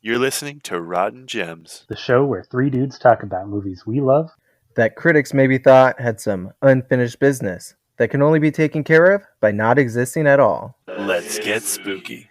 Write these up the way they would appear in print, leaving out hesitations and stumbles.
You're listening to Rotten Gems. The show where three dudes talk about movies we love that critics maybe thought had some unfinished business that can only be taken care of by not existing at all. Let's get spooky.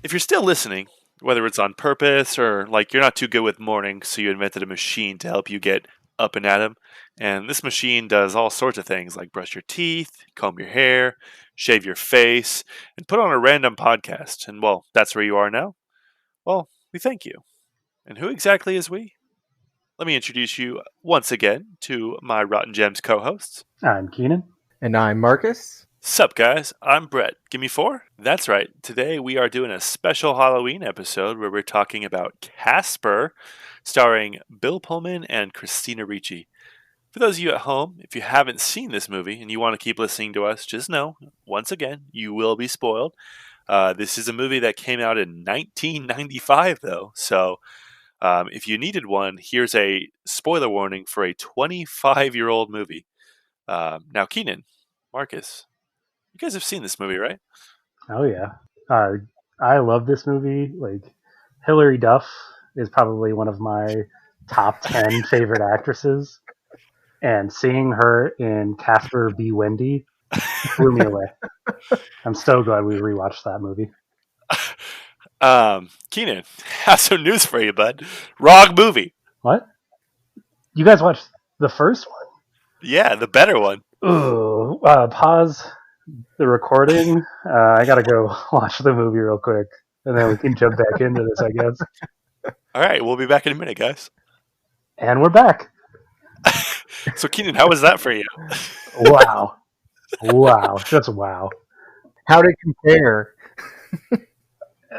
If you're still listening, whether it's on purpose or like you're not too good with mornings, so you invented a machine to help you get up and at 'em, and this machine does all sorts of things like brush your teeth, comb your hair, shave your face, and put on a random podcast, and well, that's where you are now. Well, we thank you. And who exactly is we? Let me introduce you once again to my Rotten Gems co-hosts. I'm Keenan. And I'm Marcus. Sup guys, I'm Brett. Give me 4? That's right. Today we are doing a special Halloween episode where we're talking about Casper, starring Bill Pullman and Christina Ricci. For those of you at home, if you haven't seen this movie and you want to keep listening to us, just know, once again, you will be spoiled. This is a movie that came out in 1995 though, so if you needed one, here's a spoiler warning for a 25-year-old movie. Now Keenan, Marcus, you guys have seen this movie, right? Oh, yeah. I love this movie. Like, Hilary Duff is probably one of my top 10 favorite actresses. And seeing her in Casper v. Wendy blew me away. I'm so glad we rewatched that movie. Keenan, have some news for you, bud. Wrong movie. What? You guys watched the first one? Yeah, the better one. Ooh, pause the recording. I gotta go watch the movie real quick, and then we can jump back into this, I guess. All right, we'll be back in a minute, guys. And we're back. So, Keenan, how was that for you? Wow. Just wow. How'd it compare?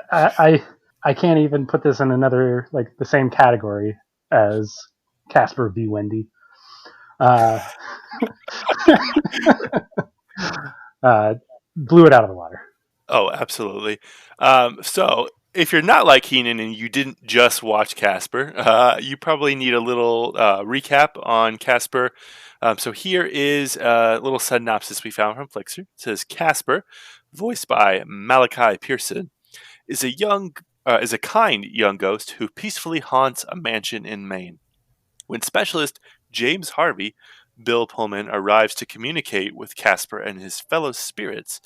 I can't even put this in another, like, the same category as Casper v. Wendy. Blew it out of the water. Oh, absolutely. So, if you're not like Keenan and you didn't just watch Casper, you probably need a little recap on Casper. So here is a little synopsis we found from Flixer. It says Casper, voiced by Malachi Pearson, is a kind young ghost who peacefully haunts a mansion in Maine. When specialist James Harvey, Bill Pullman, arrives to communicate with Casper and his fellow spirits,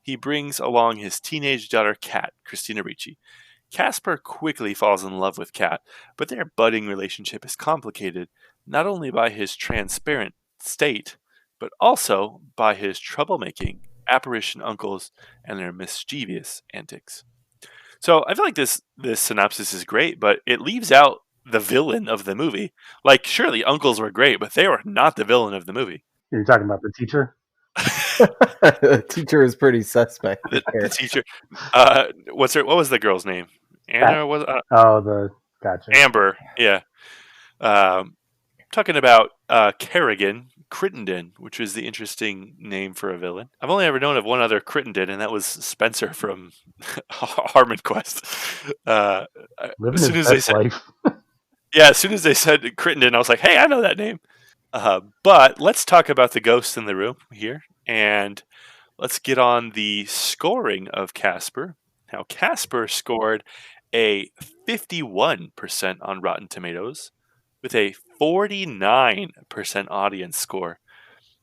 he brings along his teenage daughter Kat, Christina Ricci. Casper quickly falls in love with Kat, but their budding relationship is complicated not only by his transparent state, but also by his troublemaking apparition uncles and their mischievous antics. So I feel like this synopsis is great, but it leaves out the villain of the movie. Like, sure, the uncles were great, but they were not the villain of the movie. You're talking about the teacher? The teacher is pretty suspect. The teacher. What was the girl's name? Anna was. Gotcha. Amber. Yeah. Talking about Kerrigan Crittenden, which was the interesting name for a villain. I've only ever known of one other Crittenden, and that was Spencer from Harmon Quest. As soon as they said, as soon as they said Crittenden, I was like, hey, I know that name. But let's talk about the ghosts in the room here, and let's get on the scoring of Casper. Now, Casper scored a 51% on Rotten Tomatoes, with a 49% audience score,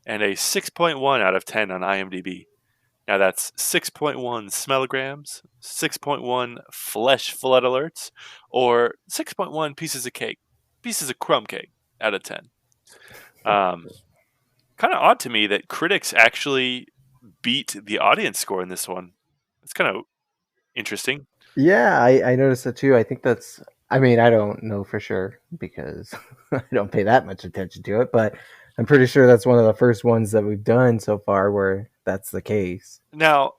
and a 6.1 out of 10 on IMDb. Now that's 6.1 smellograms, 6.1 flesh flood alerts, or 6.1 pieces of crumb cake out of 10. Kind of odd to me that critics actually beat the audience score in this one. It's kind of interesting. Yeah, I noticed that too. I think that's, I mean, I don't know for sure because I don't pay that much attention to it, but I'm pretty sure that's one of the first ones that we've done so far where that's the case. Now,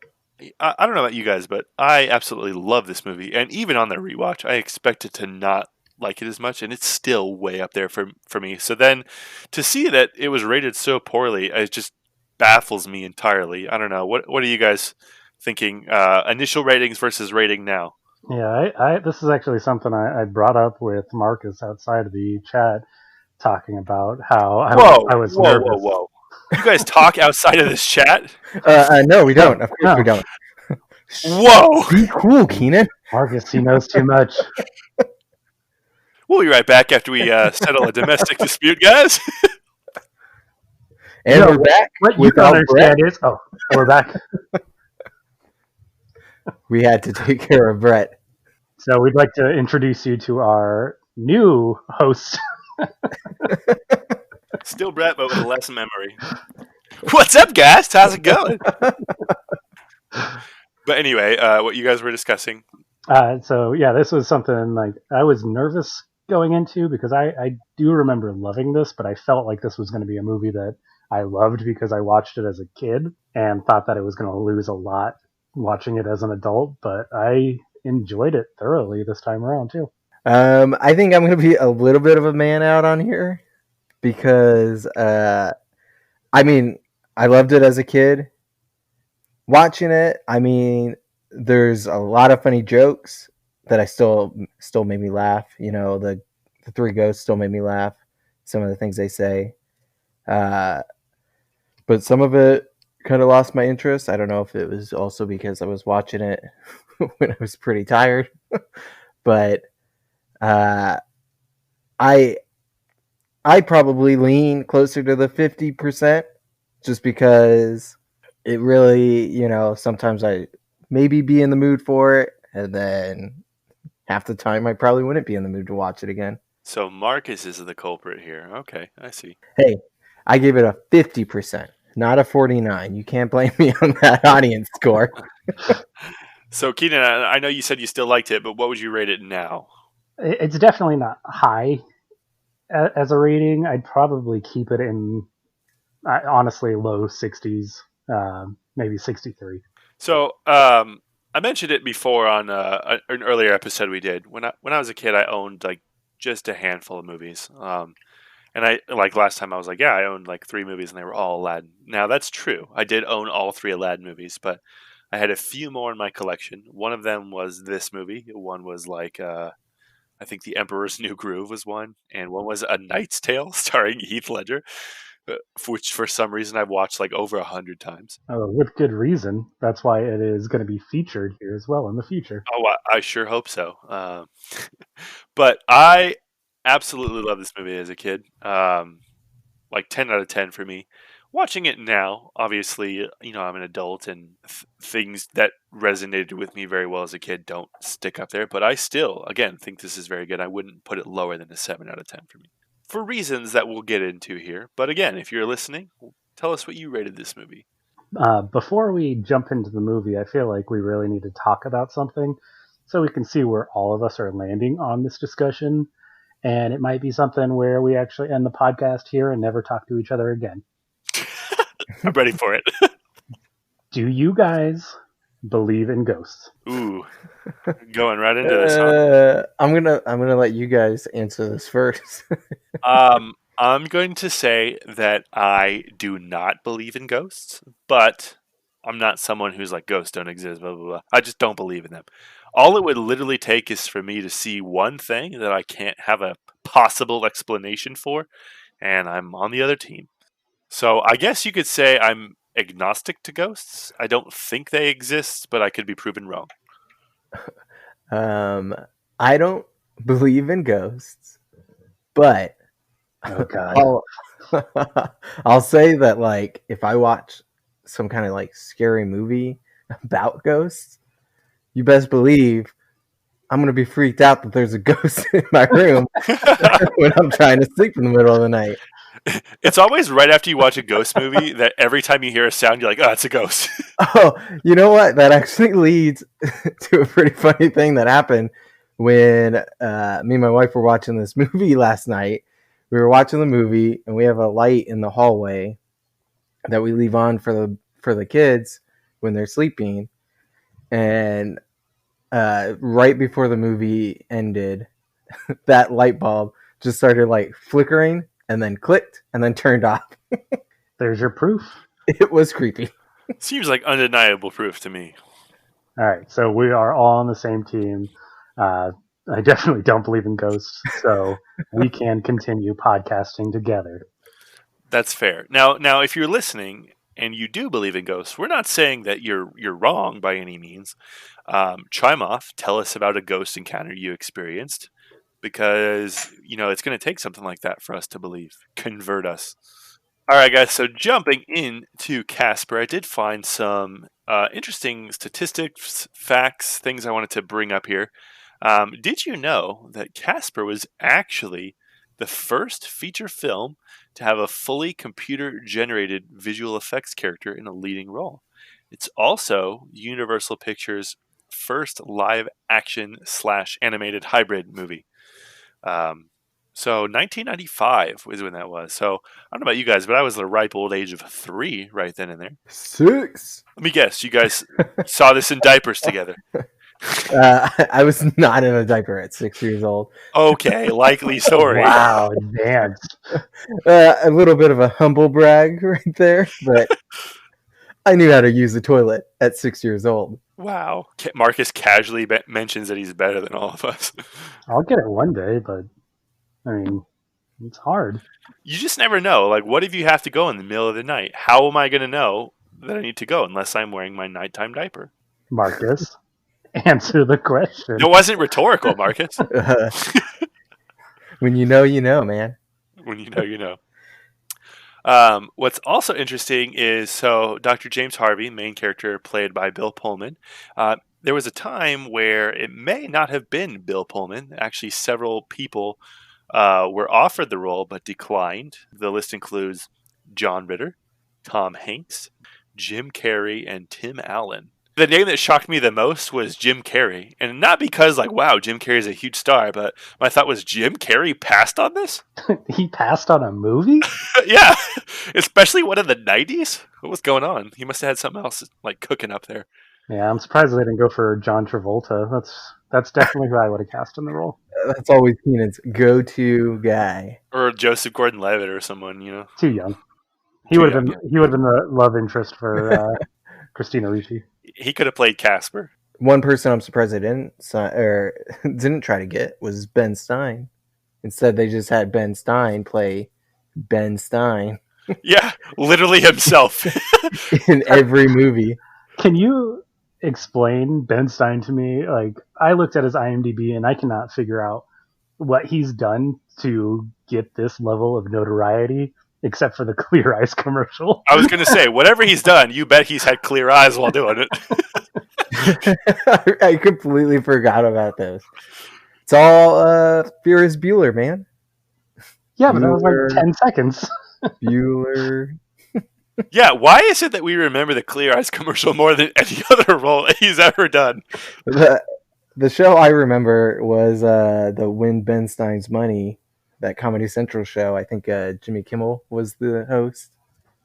I don't know about you guys, but I absolutely love this movie. And even on the rewatch, I expected to not like it as much, and it's still way up there for me. So then to see that it was rated so poorly, it just baffles me entirely. I don't know. What are you guys thinking? Initial ratings versus rating now? Yeah, this is actually something I brought up with Marcus outside of the chat, talking about how I was nervous. Whoa! You guys talk outside of this chat? No, we don't. No, Of course no, we don't. Whoa! Be cool, Keenan. Marcus, he knows too much. We'll be right back after we settle a domestic dispute, guys. And No, we're back What you without don't Brett. understand is, we're back. We had to take care of Brett. So we'd like to introduce you to our new host. Still Brett, but with less memory. What's up, guys? How's it going? But anyway, what you guys were discussing. So yeah, this was something like I was nervous going into, because I do remember loving this, but I felt like this was going to be a movie that I loved because I watched it as a kid and thought that it was going to lose a lot watching it as an adult. But I enjoyed it thoroughly this time around too. I think I'm going to be a little bit of a man out on here because, I mean, I loved it as a kid. Watching it, I mean, there's a lot of funny jokes that I still made me laugh. You know, the three ghosts still made me laugh. Some of the things they say, but some of it kind of lost my interest. I don't know if it was also because I was watching it when I was pretty tired, but I probably lean closer to the 50% just because it really, you know, sometimes I maybe be in the mood for it, and then half the time I probably wouldn't be in the mood to watch it again. So Marcus is the culprit here. Okay, I see. Hey, I gave it a 50%, not a 49. You can't blame me on that audience score. So Keenan, I know you said you still liked it, but what would you rate it now? It's definitely not high as a rating. I'd probably keep it in, honestly, low 60s, maybe 63. So I mentioned it before on an earlier episode we did. When I was a kid, I owned like just a handful of movies. And I like last time I was like, yeah, I owned like 3 movies and they were all Aladdin. Now that's true. I did own all 3 Aladdin movies, but I had a few more in my collection. One of them was this movie. One was like I think The Emperor's New Groove was one, and one was A Knight's Tale starring Heath Ledger, which for some reason I've watched like over 100 times. With good reason. That's why it is going to be featured here as well in the future. Oh, I sure hope so. But I absolutely love this movie as a kid. Like 10 out of 10 for me. Watching it now, obviously, you know, I'm an adult and things that resonated with me very well as a kid don't stick up there. But I still, again, think this is very good. I wouldn't put it lower than a 7 out of 10 for me. For reasons that we'll get into here. But again, if you're listening, tell us what you rated this movie. Before we jump into the movie, I feel like we really need to talk about something so we can see where all of us are landing on this discussion. And it might be something where we actually end the podcast here and never talk to each other again. I'm ready for it. Do you guys believe in ghosts? Ooh, going right into this. Huh? I'm gonna let you guys answer this first. I'm going to say that I do not believe in ghosts, but I'm not someone who's like ghosts don't exist. Blah blah blah. I just don't believe in them. All it would literally take is for me to see one thing that I can't have a possible explanation for, and I'm on the other team. So I guess you could say I'm agnostic to ghosts. I don't think they exist, but I could be proven wrong. I don't believe in ghosts, but Oh, God. I'll say that, like, if I watch some kind of like scary movie about ghosts, you best believe I'm gonna be freaked out that there's a ghost in my room when I'm trying to sleep in the middle of the night. It's always right after you watch a ghost movie that every time you hear a sound, you're like, oh, it's a ghost. Oh, you know what? That actually leads to a pretty funny thing that happened when me and my wife were watching this movie last night. We were watching the movie, and we have a light in the hallway that we leave on for the kids when they're sleeping. And right before the movie ended, that light bulb just started like flickering and then clicked and then turned off. There's your proof. It was creepy. Seems like undeniable proof to me. All right, so we are all on the same team. I definitely don't believe in ghosts, so we can continue podcasting together. That's fair. Now, if you're listening and you do believe in ghosts, we're not saying that you're wrong by any means. Chime off. Tell us about a ghost encounter you experienced, because it's going to take something like that for us to believe. Convert us. All right, guys. So jumping into Casper, I did find some interesting statistics, facts, things I wanted to bring up here. Did you know that Casper was actually the first feature film to have a fully computer-generated visual effects character in a leading role? It's also Universal Pictures' first live-action / animated hybrid movie. So 1995 was when that was. So I don't know about you guys, but I was the ripe old age of 3 right then and there. 6. Let me guess, you guys saw this in diapers together. I was not in a diaper at 6 years old. Okay, likely story. Wow, advanced. A little bit of a humble brag right there, but I knew how to use the toilet at 6 years old. Wow. Marcus casually mentions that he's better than all of us. I'll get it one day, but I mean, it's hard. You just never know. Like, what if you have to go in the middle of the night? How am I going to know that I need to go unless I'm wearing my nighttime diaper? Marcus, answer the question. It wasn't rhetorical, Marcus. When you know, man. When you know, you know. What's also interesting is, so Dr. James Harvey, main character played by Bill Pullman, there was a time where it may not have been Bill Pullman. Actually, several people were offered the role but declined. The list includes John Ritter, Tom Hanks, Jim Carrey, and Tim Allen. The name that shocked me the most was Jim Carrey. And not because, like, wow, Jim Carrey's a huge star, but my thought was, Jim Carrey passed on this? He passed on a movie? Yeah, especially one in the 90s. What was going on? He must have had something else, like, cooking up there. Yeah, I'm surprised they didn't go for John Travolta. That's definitely who I would have cast in the role. That's always Keenan's go-to guy. Or Joseph Gordon-Levitt or someone, Too young. He would have been the love interest for Christina Ricci. He could have played Casper. One person I'm surprised they didn't try to get was Ben Stein. Instead, they just had Ben Stein play Ben Stein. Yeah, literally himself. In every movie. Can you explain Ben Stein to me? Like, I looked at his IMDb and I cannot figure out what he's done to get this level of notoriety, except for the Clear Eyes commercial. I was going to say, whatever he's done, you bet he's had clear eyes while doing it. I completely forgot about this. It's all Ferris Bueller, man. Yeah, but that was like 10 seconds. Bueller. Yeah, why is it that we remember the Clear Eyes commercial more than any other role he's ever done? The show I remember was the Win Ben Stein's Money, that Comedy Central show. I think Jimmy Kimmel was the host.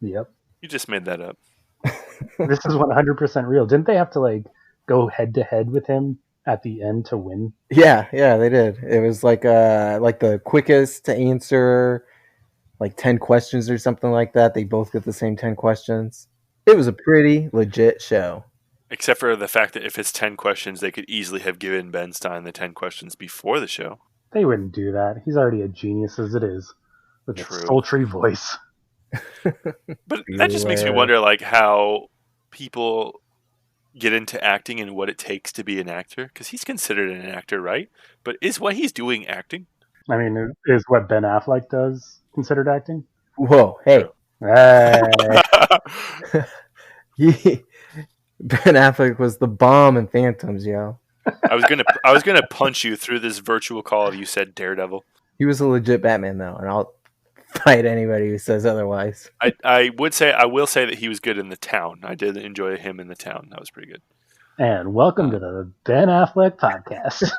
Yep. You just made that up. This is 100% real. Didn't they have to like go head to head with him at the end to win? Yeah, they did. It was like the quickest to answer, like 10 questions or something like that. They both get the same 10 questions. It was a pretty legit show. Except for the fact that if it's 10 questions, they could easily have given Ben Stein the 10 questions before the show. They wouldn't do that. He's already a genius as it is. With a sultry voice. But that just makes me wonder, like, how people get into acting and what it takes to be an actor. Because he's considered an actor, right? But is what he's doing acting? I mean, is what Ben Affleck does considered acting? Whoa, hey. Ben Affleck was the bomb in Phantoms, yo. I was gonna punch you through this virtual call if you said Daredevil. He was a legit Batman though, and I'll fight anybody who says otherwise. I will say that he was good in The Town. I did enjoy him in The Town. That was pretty good. And welcome to the Ben Affleck podcast.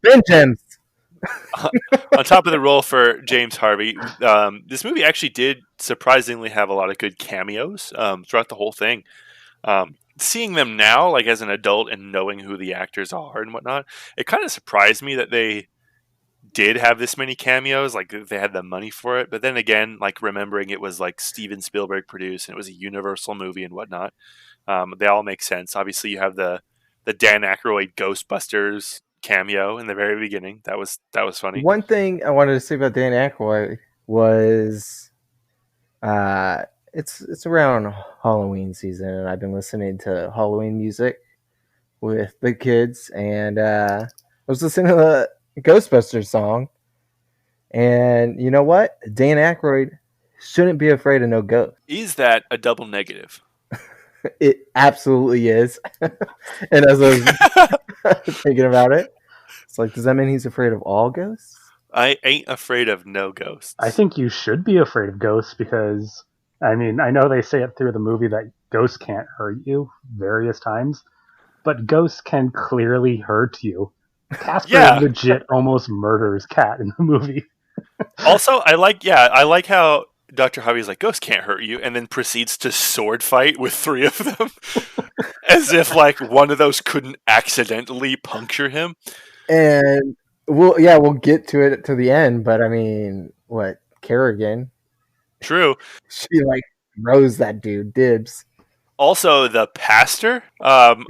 Ben Gems. On top of the role for James Harvey, this movie actually did surprisingly have a lot of good cameos throughout the whole thing. Seeing them now, like as an adult and knowing who the actors are and whatnot, it kind of surprised me that they did have this many cameos, like they had the money for it. But then again, like remembering it was like Steven Spielberg produced and it was a Universal movie and whatnot, They all make sense. Obviously, you have the Dan Aykroyd Ghostbusters cameo in the very beginning. That was funny. One thing I wanted to say about Dan Aykroyd was, it's around Halloween season, and I've been listening to Halloween music with the kids, and I was listening to the Ghostbusters song, and you know what? Dan Aykroyd shouldn't be afraid of no ghost. Is that a double negative? It absolutely is. And as I was thinking about it, it's like, does that mean he's afraid of all ghosts? I ain't afraid of no ghosts. I think you should be afraid of ghosts because, I mean, I know they say it through the movie that ghosts can't hurt you various times, but ghosts can clearly hurt you. Casper legit almost murders Cat in the movie. Also, I like how Dr. Javi's like, ghosts can't hurt you, and then proceeds to sword fight with 3 of them. As if, like, one of those couldn't accidentally puncture him. And we'll get to it to the end, but I mean, what, Kerrigan? True. She, like, rose that dude, dibs. Also, the pastor, I'm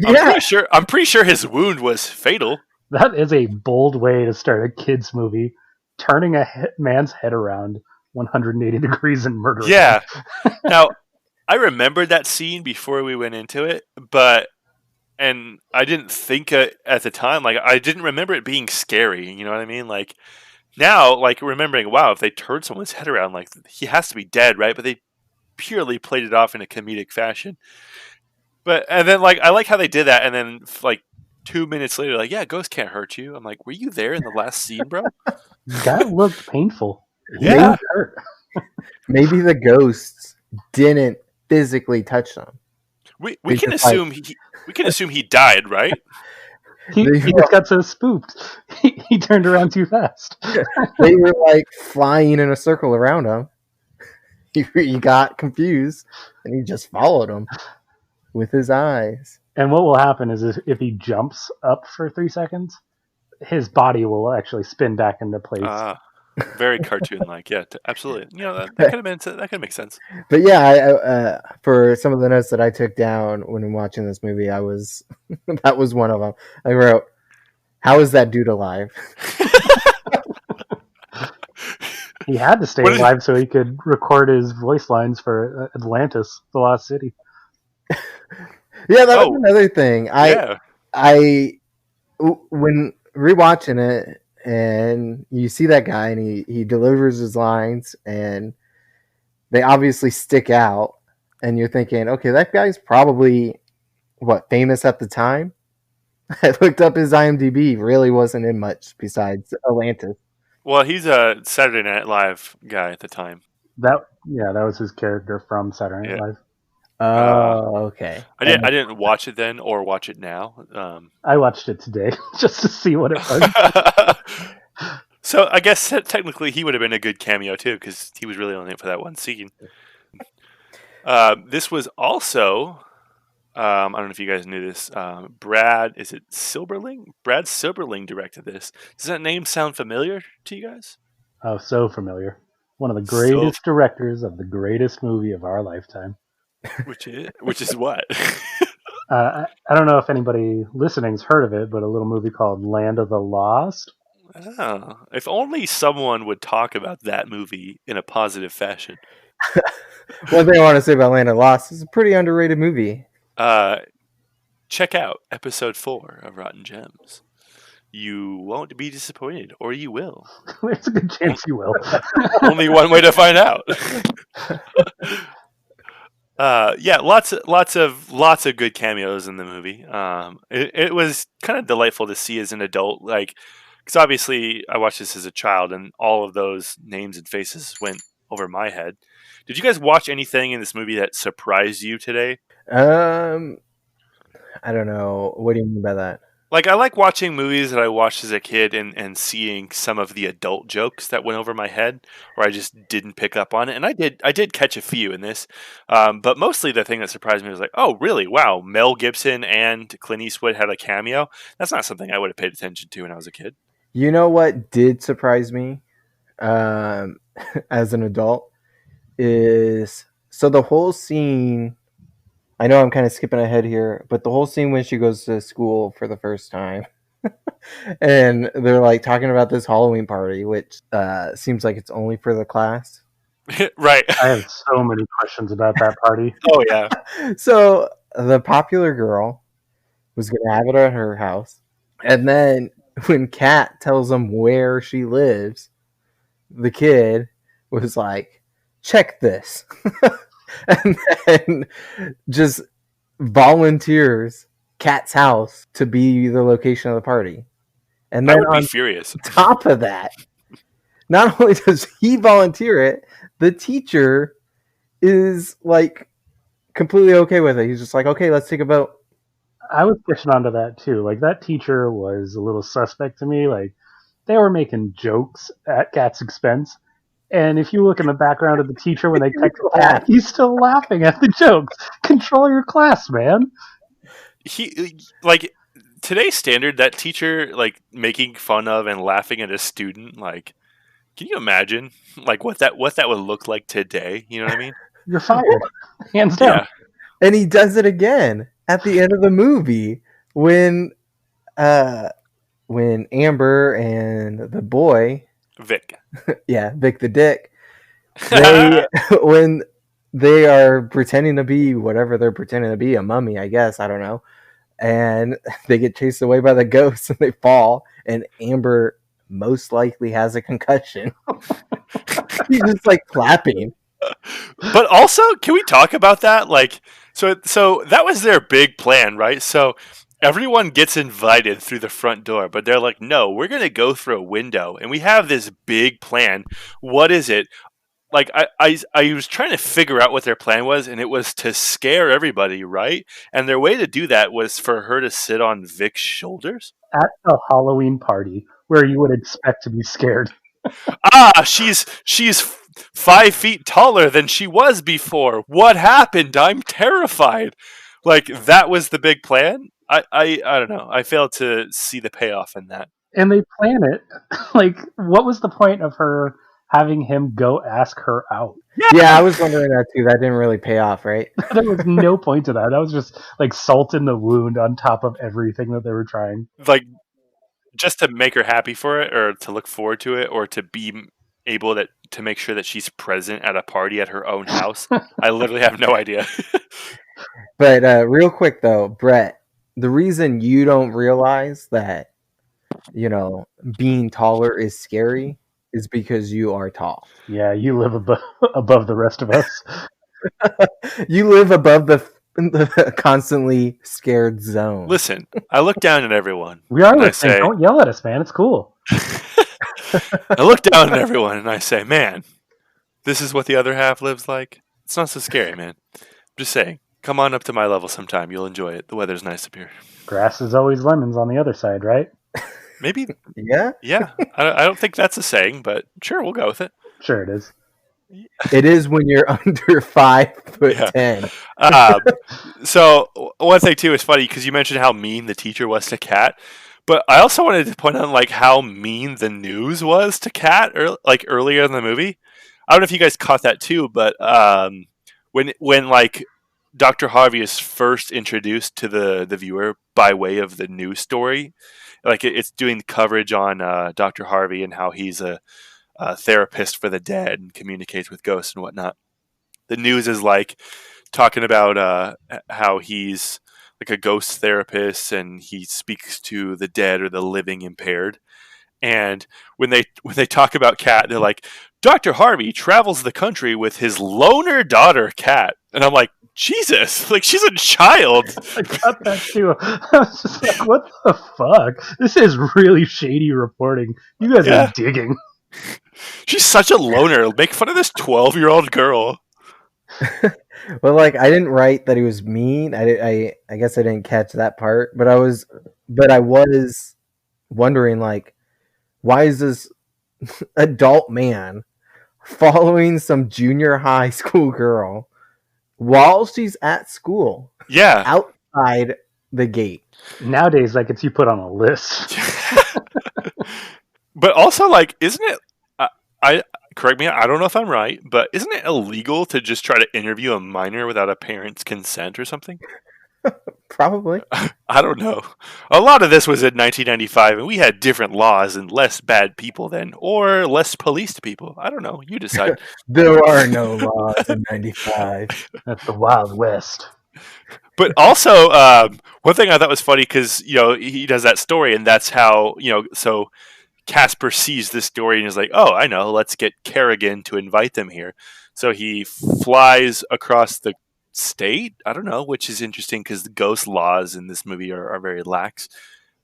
pretty sure his wound was fatal. That is a bold way to start a kid's movie, turning a man's head around 180 degrees and murdering him. Yeah. Now, I remembered that scene before we went into it, and I didn't think at the time, like, I didn't remember it being scary, you know what I mean? Like, now, like, remembering, wow, if they turned someone's head around, like, he has to be dead, right? But they purely played it off in a comedic fashion. And then, like, I like how they did that, and then, like, 2 minutes later, like, yeah, ghosts can't hurt you. I'm like, were you there in the last scene, bro? That looked painful. Yeah. Maybe the ghosts didn't physically touch them. We can assume he died, right? He just got so spooked. He turned around too fast. They were like flying in a circle around him. He got confused, and he just followed him with his eyes. And what will happen is if he jumps up for 3 seconds, his body will actually spin back into place. Very cartoon-like, yeah, absolutely. You know, that could make sense. But yeah, I for some of the notes that I took down when watching this movie, that was one of them. I wrote, "How is that dude alive?" He had to stay alive so he could record his voice lines for Atlantis, the Lost City. Yeah, that was another thing. I when rewatching it, and you see that guy, and he delivers his lines, and they obviously stick out, and you're thinking, okay, that guy's probably famous at the time. I looked up his IMDb; really wasn't in much besides Atlantis. Well, he's a Saturday Night Live guy at the time. That was his character from Saturday Night Live. Oh, okay. I didn't watch it then or watch it now. I watched it today just to see what it was. So I guess technically he would have been a good cameo too, because he was really only in it for that one scene. This was also, I don't know if you guys knew this. Brad Silberling? Brad Silberling directed this. Does that name sound familiar to you guys? Oh, so familiar. One of the greatest directors of the greatest movie of our lifetime. Which is what? I don't know if anybody listening's heard of it, but a little movie called Land of the Lost. Oh, if only someone would talk about that movie in a positive fashion. One thing I want to say about Land of the Lost is a pretty underrated movie. Check out episode 4 of Rotten Gems. You won't be disappointed, or you will. There's a good chance you will. Only one way to find out. Yeah, lots of good cameos in the movie. It was kind of delightful to see as an adult, like, because obviously I watched this as a child, and all of those names and faces went over my head. Did you guys watch anything in this movie that surprised you today? I don't know. What do you mean by that? Like, I like watching movies that I watched as a kid and seeing some of the adult jokes that went over my head, or I just didn't pick up on it. And I did catch a few in this. But mostly the thing that surprised me was like, oh, really? Wow, Mel Gibson and Clint Eastwood had a cameo? That's not something I would have paid attention to when I was a kid. You know what did surprise me as an adult is, so the whole scene I know I'm kind of skipping ahead here, but the whole scene when she goes to school for the first time, and they're like talking about this Halloween party, which seems like it's only for the class. Right. I have so many questions about that party. Oh yeah. So the popular girl was going to have it at her house, and then when Kat tells them where she lives, the kid was like, "Check this," and then just volunteers Kat's house to be the location of the party. And I then would be on furious. top of that, not only does he volunteer it, the teacher is like completely okay with it. He's just like, okay, let's take a vote. I was pushing onto that too. Like that teacher was a little suspect to me. Like they were making jokes at Kat's expense. And if you look in the background of the teacher when they text Kat, he's still laughing at the jokes. Control your class, man. He like today's standard, that teacher like making fun of and laughing at a student, like can you imagine like what that would look like today? You know what I mean? You're fired. Hands down. Yeah. And he does it again at the end of the movie when Amber and the boy, Vic. Vic the Dick, they when they are pretending to be whatever they're pretending to be, a mummy, I guess, I don't know. And they get chased away by the ghosts and they fall, and Amber most likely has a concussion. He's just like clapping. But also, can we talk about that? Like, so that was their big plan, right? So everyone gets invited through the front door, but they're like, no, we're going to go through a window, and we have this big plan. What is it? Like, I was trying to figure out what their plan was, and it was to scare everybody, right? And their way to do that was for her to sit on Vic's shoulders. At a Halloween party where you would expect to be scared. She's 5 feet taller than she was before. What happened? I'm terrified. Like that was the big plan. I don't know. I failed to see the payoff in that. And they plan it. Like, what was the point of her having him go ask her out? Yeah, I was wondering that too. That didn't really pay off, right? There was no point to that. That was just like salt in the wound on top of everything that they were trying. Like just to make her happy for it, or to look forward to it, or to be able to make sure that she's present at a party at her own house. I literally have no idea. But real quick though, Brett, the reason you don't realize that, being taller is scary is because you are tall. Yeah, you live above the rest of us. You live above the constantly scared zone. Listen, I look down at everyone. We are and I listening. say, Don't yell at us, man. It's cool. I look down at everyone and I say, man, this is what the other half lives like. It's not so scary, man. I'm just saying, come on up to my level sometime. You'll enjoy it. The weather's nice up here. Grass is always lemons on the other side, right? Maybe. Yeah? Yeah. I don't think that's a saying, but sure, we'll go with it. Sure it is. It is when you're under 5'10". So one thing too is funny because you mentioned how mean the teacher was to Kat, but I also wanted to point out like how mean the news was to Kat, like earlier in the movie. I don't know if you guys caught that too, but when like Dr. Harvey is first introduced to the viewer by way of the news story, like it's doing coverage on Dr. Harvey and how he's a therapist for the dead and communicates with ghosts and whatnot. The news is like talking about how he's like a ghost therapist and he speaks to the dead or the living impaired. And when they talk about Kat, they're like, Dr. Harvey travels the country with his loner daughter, Kat. And I'm like, Jesus, like she's a child. I got that too. I was just like, what the fuck? This is really shady reporting. You guys are digging. She's such a loner. Make fun of this 12-year-old girl. Well, like I didn't write that he was mean. I guess I didn't catch that part, but I was wondering like, why is this adult man following some junior high school girl while she's at school? Yeah, outside the gate. Nowadays, that gets you put on a list. But also, like, isn't it? correct me, I don't know if I'm right, but isn't it illegal to just try to interview a minor without a parent's consent or something? Probably. I don't know. A lot of this was in 1995, and we had different laws and less bad people then, or less policed people. I don't know. You decide. There are no laws in '95. That's the Wild West. But also, one thing I thought was funny because he does that story, and that's how so Casper sees this story and is like, "Oh, I know. Let's get Kerrigan to invite them here." So he flies across the state. I don't know, which is interesting because the ghost laws in this movie are very lax.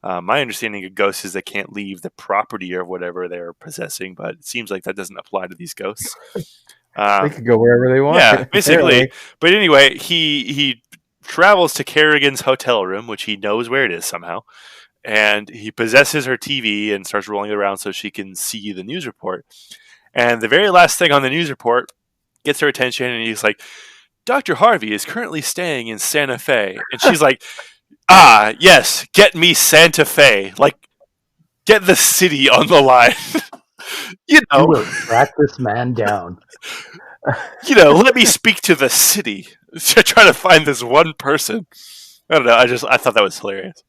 My understanding of ghosts is they can't leave the property or whatever they're possessing, but it seems like that doesn't apply to these ghosts. They could go wherever they want. Yeah, basically. Apparently. But anyway, he travels to Kerrigan's hotel room, which he knows where it is somehow, and he possesses her TV and starts rolling it around so she can see the news report. And the very last thing on the news report gets her attention, and he's like, Dr. Harvey is currently staying in Santa Fe. And she's like, ah, yes, get me Santa Fe. Like, get the city on the line. You will track this man down. Let me speak to the city to try to find this one person. I don't know. I thought that was hilarious.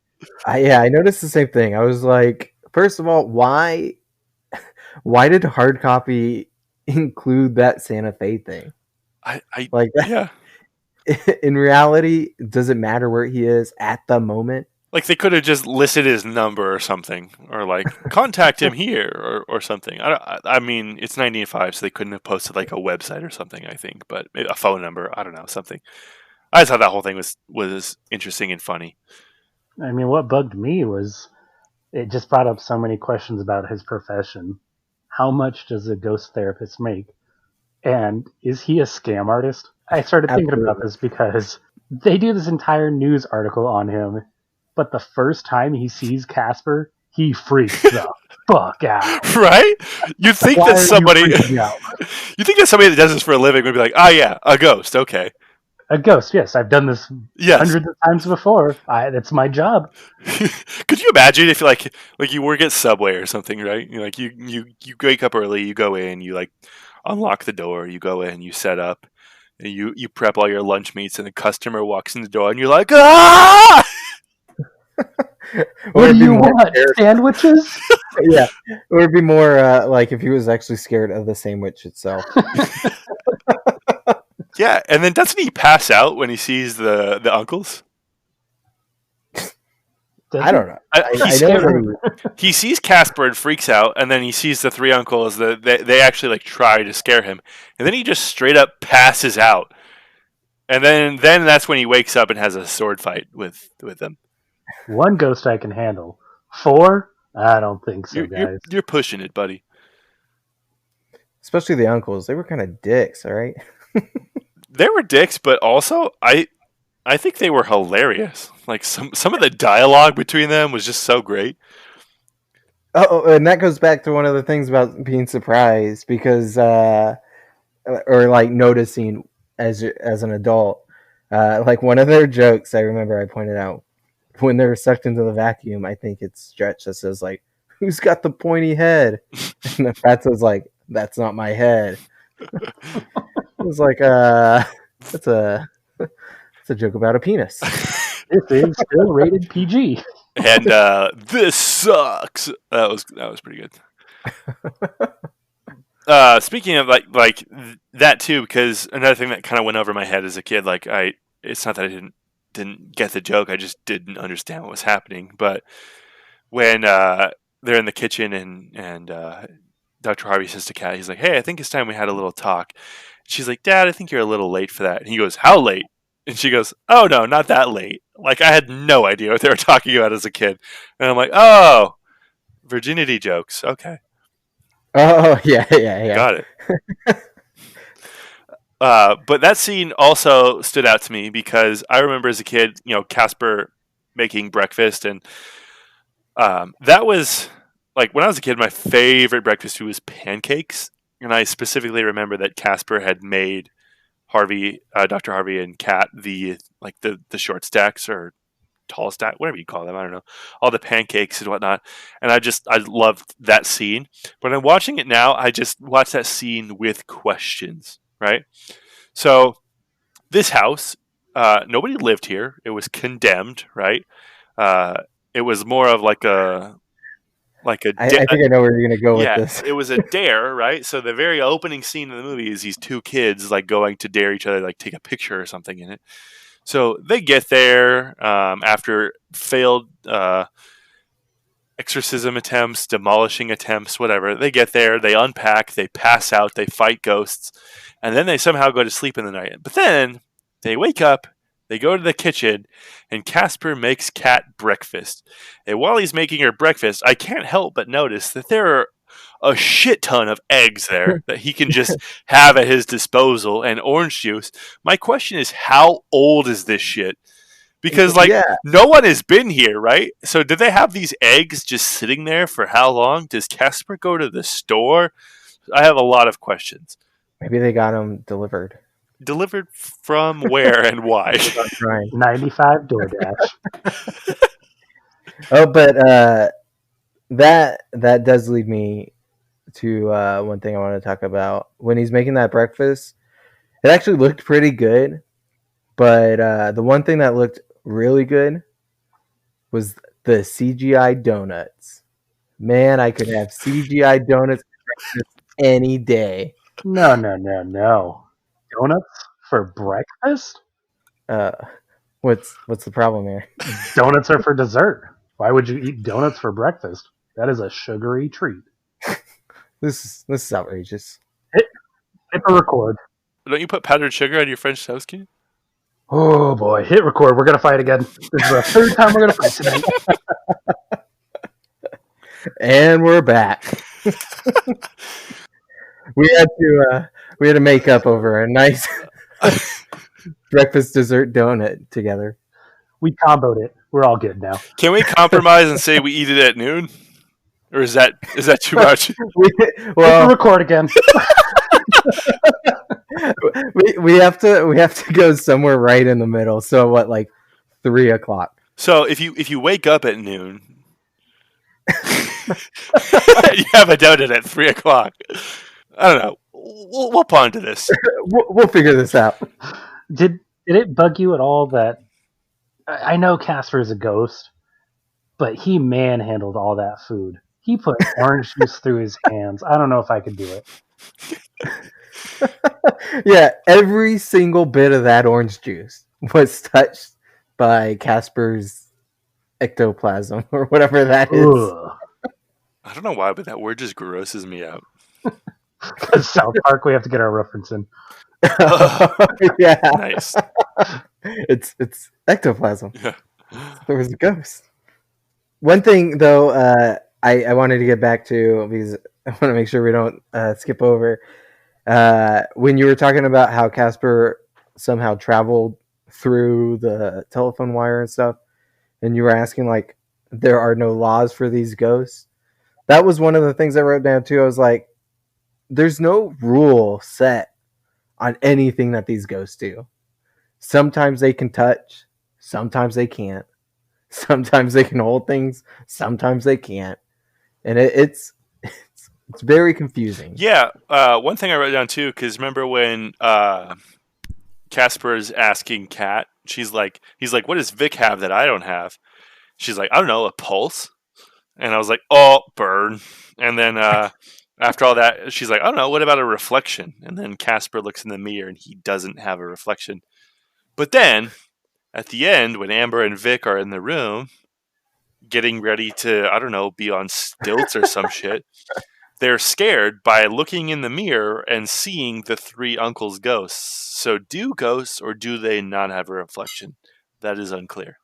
I noticed the same thing. I was like, first of all, why did hard copy include that Santa Fe thing? I like that. Yeah. In reality, does it matter where he is at the moment? Like they could have just listed his number or something, or like contact him here or something. I mean, it's 1995, so they couldn't have posted like a website or something. I think, but a phone number. I don't know, something. I just thought that whole thing was interesting and funny. I mean, what bugged me was it just brought up so many questions about his profession. How much does a ghost therapist make? And is he a scam artist? I started thinking about this because they do this entire news article on him, but the first time he sees Casper, he freaks the fuck out. Right? You'd think that somebody that does this for a living would be like, "Ah, yeah, a ghost. Okay, a ghost. Yes, I've done this hundreds of times before. That's my job." Could you imagine if you work at Subway or something, right? You wake up early, you go in, you like unlock the door, you go in, you set up, and you prep all your lunch meats, and the customer walks in the door, and you're like, ah! What do you want? Sandwiches? Yeah, it would be more like if he was actually scared of the sandwich itself. Yeah, and then doesn't he pass out when he sees the uncles? I don't know. He sees Casper and freaks out, and then he sees the three uncles. They actually like try to scare him, and then he just straight up passes out. And then that's when he wakes up and has a sword fight with them. One ghost I can handle. 4? I don't think so, guys. You're pushing it, buddy. Especially the uncles. They were kind of dicks, all right? They were dicks, but also I think they were hilarious. Like some of the dialogue between them was just so great. Oh, and that goes back to one of the things about being surprised because, or like noticing as an adult, like one of their jokes. I remember I pointed out when they were sucked into the vacuum. I think it's Stretch that says like, "Who's got the pointy head?" And the Fatso's like, "That's not my head." It was like, that's a joke about a penis. This is still rated PG. And this sucks. That was pretty good. Speaking of like that too, because another thing that kind of went over my head as a kid, like it's not that I didn't get the joke, I just didn't understand what was happening. But when they're in the kitchen and Dr. Harvey says to Kat, he's like, "Hey, I think it's time we had a little talk." She's like, "Dad, I think you're a little late for that." And he goes, "How late?" And she goes, "Oh, no, not that late." Like, I had no idea what they were talking about as a kid. And I'm like, oh, virginity jokes. Okay. Oh, yeah. Got it. But that scene also stood out to me because I remember as a kid, Casper making breakfast. And that was, like, when I was a kid, my favorite breakfast food was pancakes. And I specifically remember that Casper had made Dr. Harvey and Kat the short stacks or tall stack, whatever you call them, I don't know, all the pancakes and whatnot. And I loved that scene. But I'm watching it now, I just watch that scene with questions, right? So this house, nobody lived here. It was condemned, right? Uh, it was more of like I think I know where you're gonna go with yeah, this. it was a dare, right? So the very opening scene of the movie is these two kids like going to dare each other, like take a picture or something in it. So they get there after failed exorcism attempts, demolishing attempts, whatever. They get there, they unpack, they pass out, they fight ghosts, and then they somehow go to sleep in the night. But then they wake up, they go to the kitchen, and Casper makes Kat breakfast. And while he's making her breakfast, I can't help but notice that there are a shit ton of eggs there that he can just have at his disposal and orange juice. My question is, how old is this shit? Because Yeah. no one has been here, right? So did they have these eggs just sitting there for how long? Does Casper go to the store? I have a lot of questions. Maybe they got them delivered. Delivered from where and why? 95 DoorDash. Oh, but that does lead me to one thing I want to talk about. When he's making that breakfast, it actually looked pretty good. But the one thing that looked really good was the CGI donuts. Man, I could have CGI donuts any day. No. Donuts for breakfast? What's the problem here? Donuts are for dessert. Why would you eat donuts for breakfast? That is a sugary treat. This is outrageous. Hit the record. Don't you put powdered sugar on your French toast, Ken? Oh boy, hit record. We're gonna fight again. This is the third time we're gonna fight tonight. And we're back. we had to make up over a nice breakfast dessert donut together. We comboed it. We're all good now. Can we compromise and say we eat it at noon? Or is that too much? Hit the record again. we have to go somewhere right in the middle. So what, like 3:00? So if you wake up at noon, you have a donut at 3:00. I don't know. We'll ponder this. We'll figure this out. Did it bug you at all that I know Casper is a ghost, but he manhandled all that food. He put orange juice through his hands. I don't know if I could do it. Yeah, every single bit of that orange juice was touched by Casper's ectoplasm or whatever that is. Ugh. I don't know why, but that word just grosses me out. South Park, we have to get our reference in. Yeah, Nice. It's ectoplasm. Yeah. There was a ghost. One thing though, I wanted to get back to, because I want to make sure we don't skip over. When you were talking about how Casper somehow traveled through the telephone wire and stuff, and you were asking like, there are no laws for these ghosts. That was one of the things I wrote down too. I was like, there's no rule set on anything that these ghosts do. Sometimes they can touch, sometimes they can't. Sometimes they can hold things, sometimes they can't. And it's very confusing. Yeah. One thing I wrote down too, because remember when Casper is asking Kat, he's like, what does Vic have that I don't have? She's like, I don't know, a pulse. And I was like, oh, burn. And then after all that, she's like, I don't know, what about a reflection? And then Casper looks in the mirror and he doesn't have a reflection. But then at the end, when Amber and Vic are in the room getting ready to, I don't know, be on stilts or some shit, they're scared by looking in the mirror and seeing the three uncles' ghosts. So do ghosts or do they not have a reflection? That is unclear.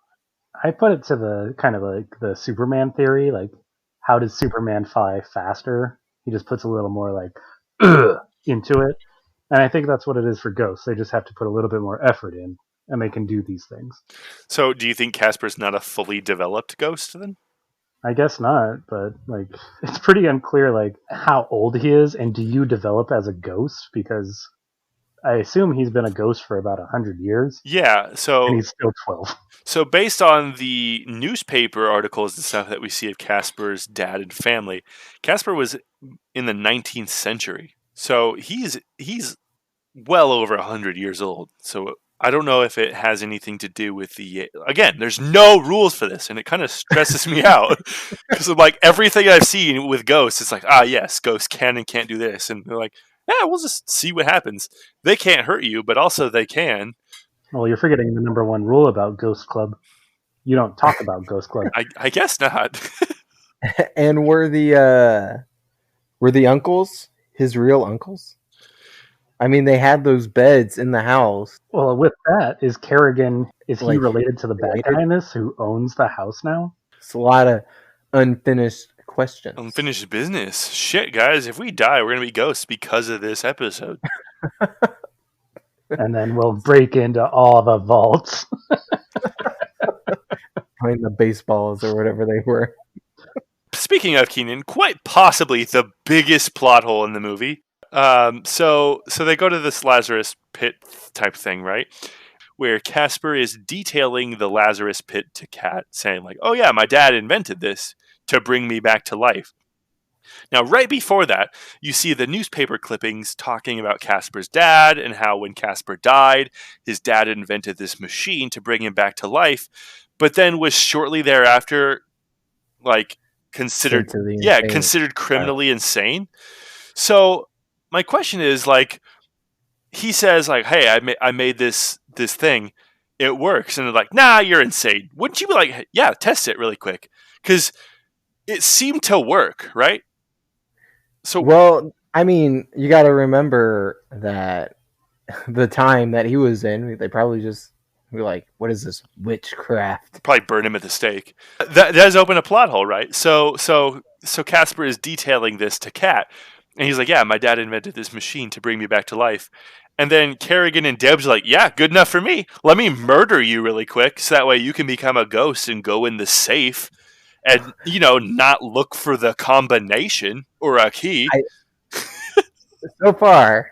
I put it to the kind of like the Superman theory, like how does Superman fly faster? He just puts a little more like into it. And I think that's what it is for ghosts. They just have to put a little bit more effort in and they can do these things. So do you think Casper's not a fully developed ghost then? I guess not, but like it's pretty unclear like how old he is and do you develop as a ghost? Because I assume he's been a ghost for about 100 years, Yeah, and so he's still 12. so based on the newspaper articles and stuff that we see of Casper's dad and family, Casper was in the 19th century. So he's well over 100 years old. So I don't know if it has anything to do with the. Again, there's no rules for this, and it kind of stresses me out because of like everything I've seen with ghosts. It's like, yes, ghosts can and can't do this, and they're like, yeah, we'll just see what happens. They can't hurt you, but also they can. Well, you're forgetting the number one rule about Ghost Club. You don't talk about Ghost Club. I guess not. And were the uncles his real uncles? I mean, they had those beds in the house. Well, with that, is Kerrigan, is he Like, related to the bad related? guy in this who owns the house now? It's a lot of unfinished questions. Unfinished business. Shit, guys, if we die, we're gonna be ghosts because of this episode. And then we'll break into all the vaults. Playing the baseballs or whatever they were. Speaking of Keenan, quite possibly the biggest plot hole in the movie. So they go to this Lazarus pit type thing, right? Where Casper is detailing the Lazarus pit to Kat, saying like, "Oh yeah, my dad invented this to bring me back to life." Now, right before that, you see the newspaper clippings talking about Casper's dad and how when Casper died, his dad invented this machine to bring him back to life, but then was shortly thereafter, like, considered criminally insane. So my question is, like, he says, like, "Hey, I made this thing, it works," and they're like, "Nah, you're insane." Wouldn't you be like, hey, "Yeah, test it really quick," because it seemed to work, right? So, well, I mean, you got to remember that the time that he was in, they probably just were like, "What is this witchcraft?" Probably burn him at the stake. That does open a plot hole, right? So Casper is detailing this to Kat, and he's like, "Yeah, my dad invented this machine to bring me back to life." And then Kerrigan and Deb's like, "Yeah, good enough for me. Let me murder you really quick, so that way you can become a ghost and go in the safe, and not look for the combination or a key." So far,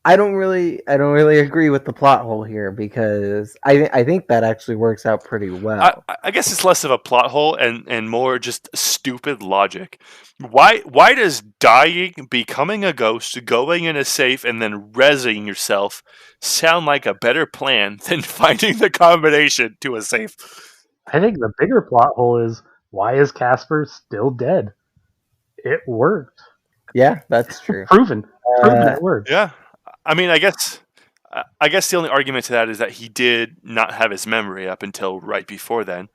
I don't really agree with the plot hole here because I think that actually works out pretty well. I guess it's less of a plot hole and more just stupid logic. Why does dying, becoming a ghost, going in a safe, and then rezzing yourself sound like a better plan than finding the combination to a safe? I think the bigger plot hole is, why is Casper still dead? It worked. Yeah, that's true. Proven it worked. Yeah. I mean, I guess the only argument to that is that he did not have his memory up until right before then.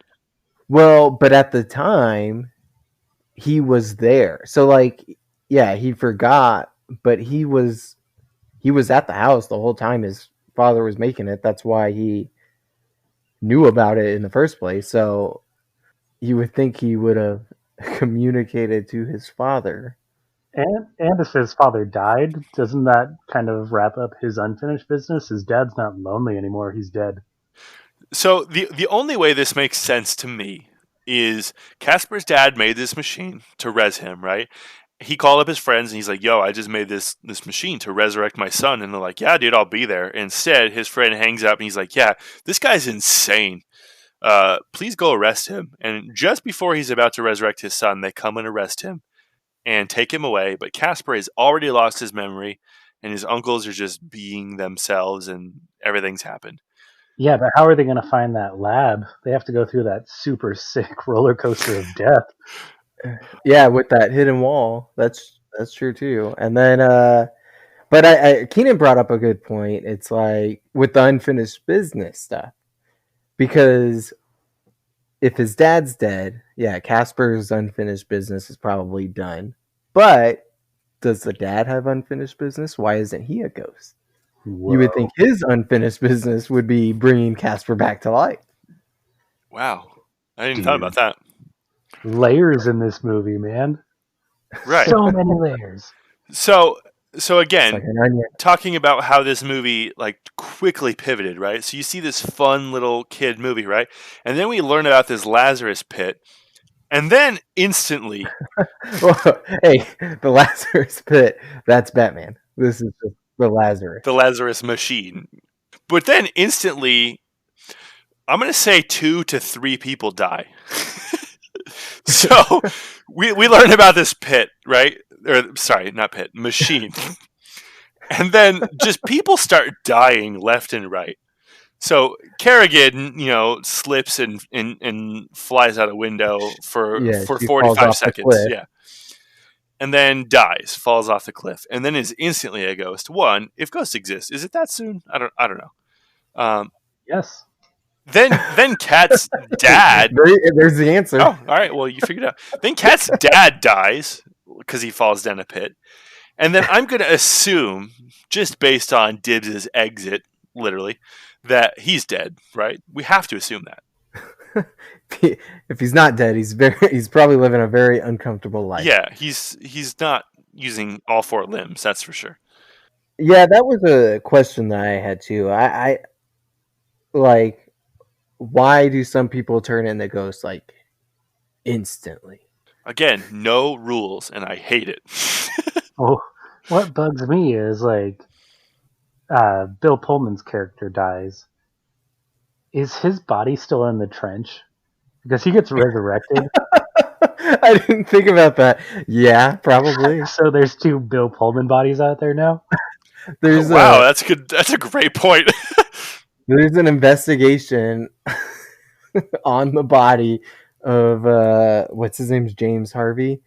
Well, but at the time, he was there. So, like, yeah, he forgot, but he was at the house the whole time his father was making it. That's why he knew about it in the first place. So you would think he would have communicated to his father. And if his father died, doesn't that kind of wrap up his unfinished business? His dad's not lonely anymore. He's dead. So the only way this makes sense to me is Casper's dad made this machine to res him, right? He called up his friends and he's like, "Yo, I just made this machine to resurrect my son." And they're like, "Yeah, dude, I'll be there." Instead, his friend hangs up and he's like, "Yeah, this guy's insane. Please go arrest him." And just before he's about to resurrect his son, they come and arrest him and take him away. But Casper has already lost his memory, and his uncles are just being themselves, and everything's happened. Yeah, but how are they going to find that lab? They have to go through that super sick roller coaster of death. Yeah, with that hidden wall. That's true too. And then, but Keenan brought up a good point. It's like with the unfinished business stuff, because if his dad's dead, yeah, Casper's unfinished business is probably done. But does the dad have unfinished business? Why isn't he a ghost? Whoa. You would think his unfinished business would be bringing Casper back to life. Wow. I didn't thought about that. Layers in this movie, man. Right. So many layers. So again, It's like an onion. talking about how this movie like quickly pivoted, right? So you see this fun little kid movie, right? And then we learn about this Lazarus pit. And then instantly, Well, hey, the Lazarus pit, that's Batman. This is just The Lazarus. the Lazarus machine. But then instantly, I'm going to say 2 to 3 people die. So we learn about this pit, right? Or sorry, not pit, machine. And then just people start dying left and right. So Kerrigan, slips and flies out a window for She falls 45 off the seconds. cliff. Yeah. And then dies, falls off the cliff, and then is instantly a ghost. One, if ghosts exist, is it that soon? I don't know. Yes. Then Kat's dad. There's the answer. Oh, all right. Well, you figured it out. Then Kat's dad dies because he falls down a pit, and then I'm going to assume, just based on Dibbs's exit, literally, that he's dead. Right? We have to assume that. If he's not dead, he's probably living a very uncomfortable life. Yeah, he's not using all 4 limbs. That's for sure. Yeah, that was a question that I had too. I like, why do some people turn into ghosts like instantly? Again, no rules, and I hate it. Well, what bugs me is like Bill Pullman's character dies. Is his body still in the trench? Because he gets resurrected. I didn't think about that. Yeah, probably. So there's 2 Bill Pullman bodies out there now? Wow, that's good. That's a great point. There's an investigation on the body of what's his name's James Harvey,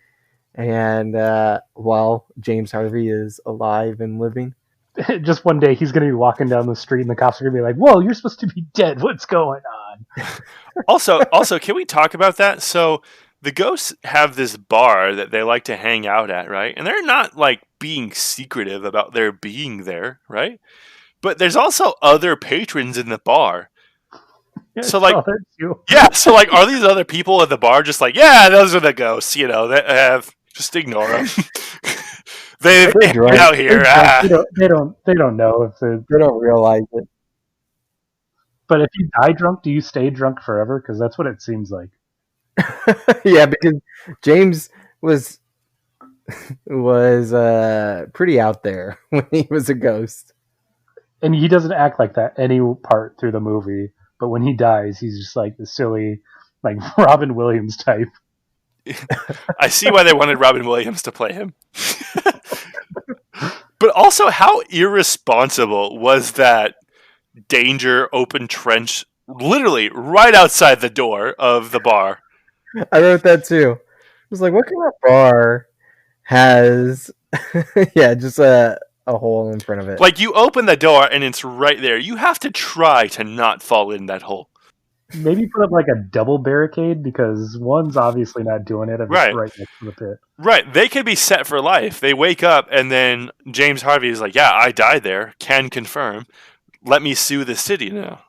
and while James Harvey is alive and living, Just one day he's going to be walking down the street and the cops are going to be like, "Whoa, you're supposed to be dead. What's going on?" Also, can we talk about that? So the ghosts have this bar that they like to hang out at, right? And they're not like being secretive about their being there, right? But there's also other patrons in the bar. So like, yeah. So like, are these other people at the bar just like, yeah, those are the ghosts? That have just ignore them. They're out here. They don't know if they don't realize it. But if you die drunk, do you stay drunk forever? Because that's what it seems like. Yeah, because James was pretty out there when he was a ghost, and he doesn't act like that any part through the movie. But when he dies, he's just like the silly, like Robin Williams type. I see why they wanted Robin Williams to play him. But also, how irresponsible was that danger open trench literally right outside the door of the bar? I wrote that too. I was like, what kind of bar has just a hole in front of it? Like, you open the door and it's right there. You have to try to not fall in that hole. Maybe put up like a double barricade, because one's obviously not doing it. Right. Right next to the pit. Right. They could be set for life. They wake up and then James Harvey is like, yeah, I died there. Can confirm. Let me sue the city now.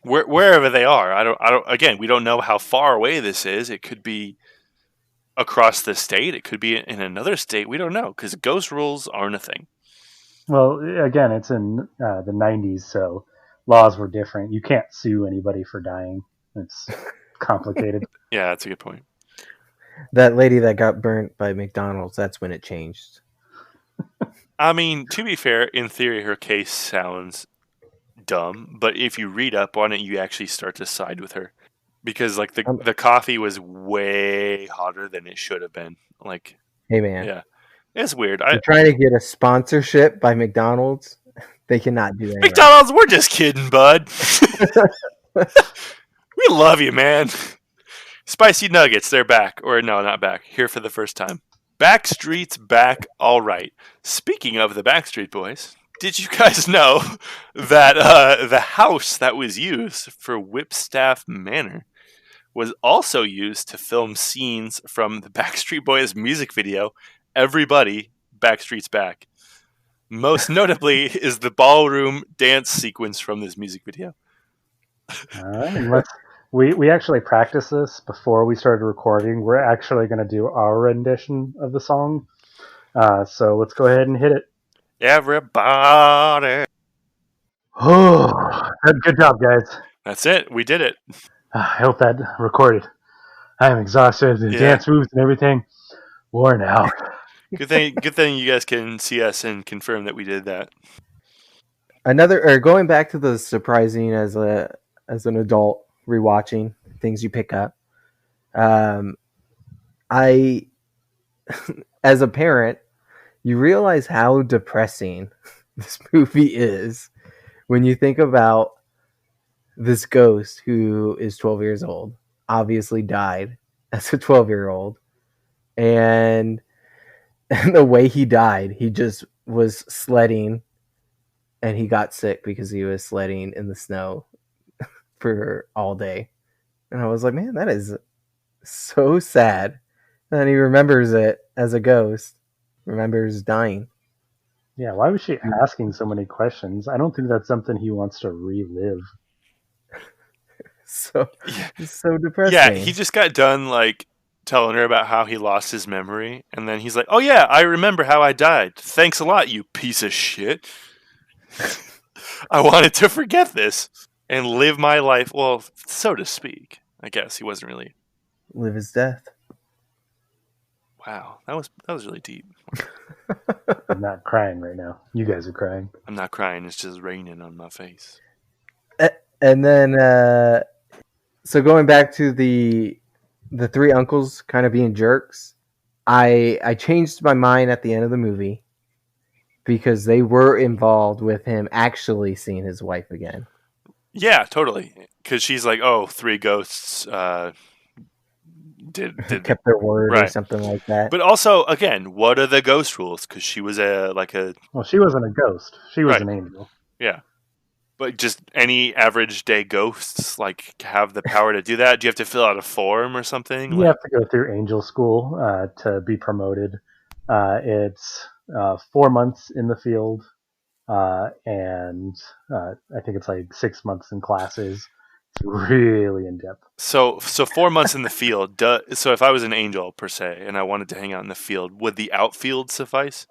Wherever they are. I don't. Again, we don't know how far away this is. It could be across the state. It could be in another state. We don't know, because ghost rules aren't a thing. Well, again, it's in the 90s, so laws were different. You can't sue anybody for dying. It's complicated. Yeah, that's a good point. That lady that got burnt by McDonald's, that's when it changed. I mean, to be fair, in theory, her case sounds dumb, but if you read up on it, you actually start to side with her. Because like the coffee was way hotter than it should have been. Like, hey man, yeah, it's weird. You're trying to get a sponsorship by McDonald's. They cannot do that. McDonald's, we're just kidding, bud. We love you, man. Spicy nuggets, they're back. Or no, not back. Here for the first time. Backstreet's back, all right. Speaking of the Backstreet Boys, did you guys know that the house that was used for Whipstaff Manor was also used to film scenes from the Backstreet Boys music video, Everybody, Backstreet's Back. Most notably is the ballroom dance sequence from this music video. All right, we actually practiced this before we started recording. We're actually going to do our rendition of the song. So let's go ahead and hit it. Everybody. Oh, good job, guys. That's it. We did it. I hope that recorded. I'm exhausted. The dance moves and everything worn out. Good thing you guys can see us and confirm that we did that. going back to the surprising as an adult rewatching things you pick up. I as a parent, you realize how depressing this movie is when you think about this ghost who is 12 years old, obviously died as a 12-year-old, and the way he died, he just was sledding and he got sick because he was sledding in the snow for all day. And I was like, man, that is so sad. And he remembers it as a ghost, remembers dying. Yeah, why was she asking so many questions? I don't think that's something he wants to relive. So Yeah. it's so depressing. Yeah, he just got done like telling her about how he lost his memory, and then he's like, "Oh yeah, I remember how I died. Thanks a lot, you piece of shit. I wanted to forget this and live my life, well, so to speak." I guess he wasn't really. Live his death. Wow, that was really deep. I'm not crying right now. You guys are crying. I'm not crying; it's just raining on my face. And then, so going back to the three uncles kind of being jerks, I changed my mind at the end of the movie because they were involved with him actually seeing his wife again. Yeah, totally. Because she's like, "Oh, three ghosts did kept their word or right. something like that." But also, again, what are the ghost rules? Because she was Well, she wasn't a ghost. She was Right. an angel. Yeah. But just any average day ghosts like have the power to do that? Do you have to fill out a form or something? You have to go through angel school to be promoted. It's 4 months in the field, and I think it's like 6 months in classes. It's really in depth. So 4 months in the field. So if I was an angel per se and I wanted to hang out in the field, would the outfield suffice?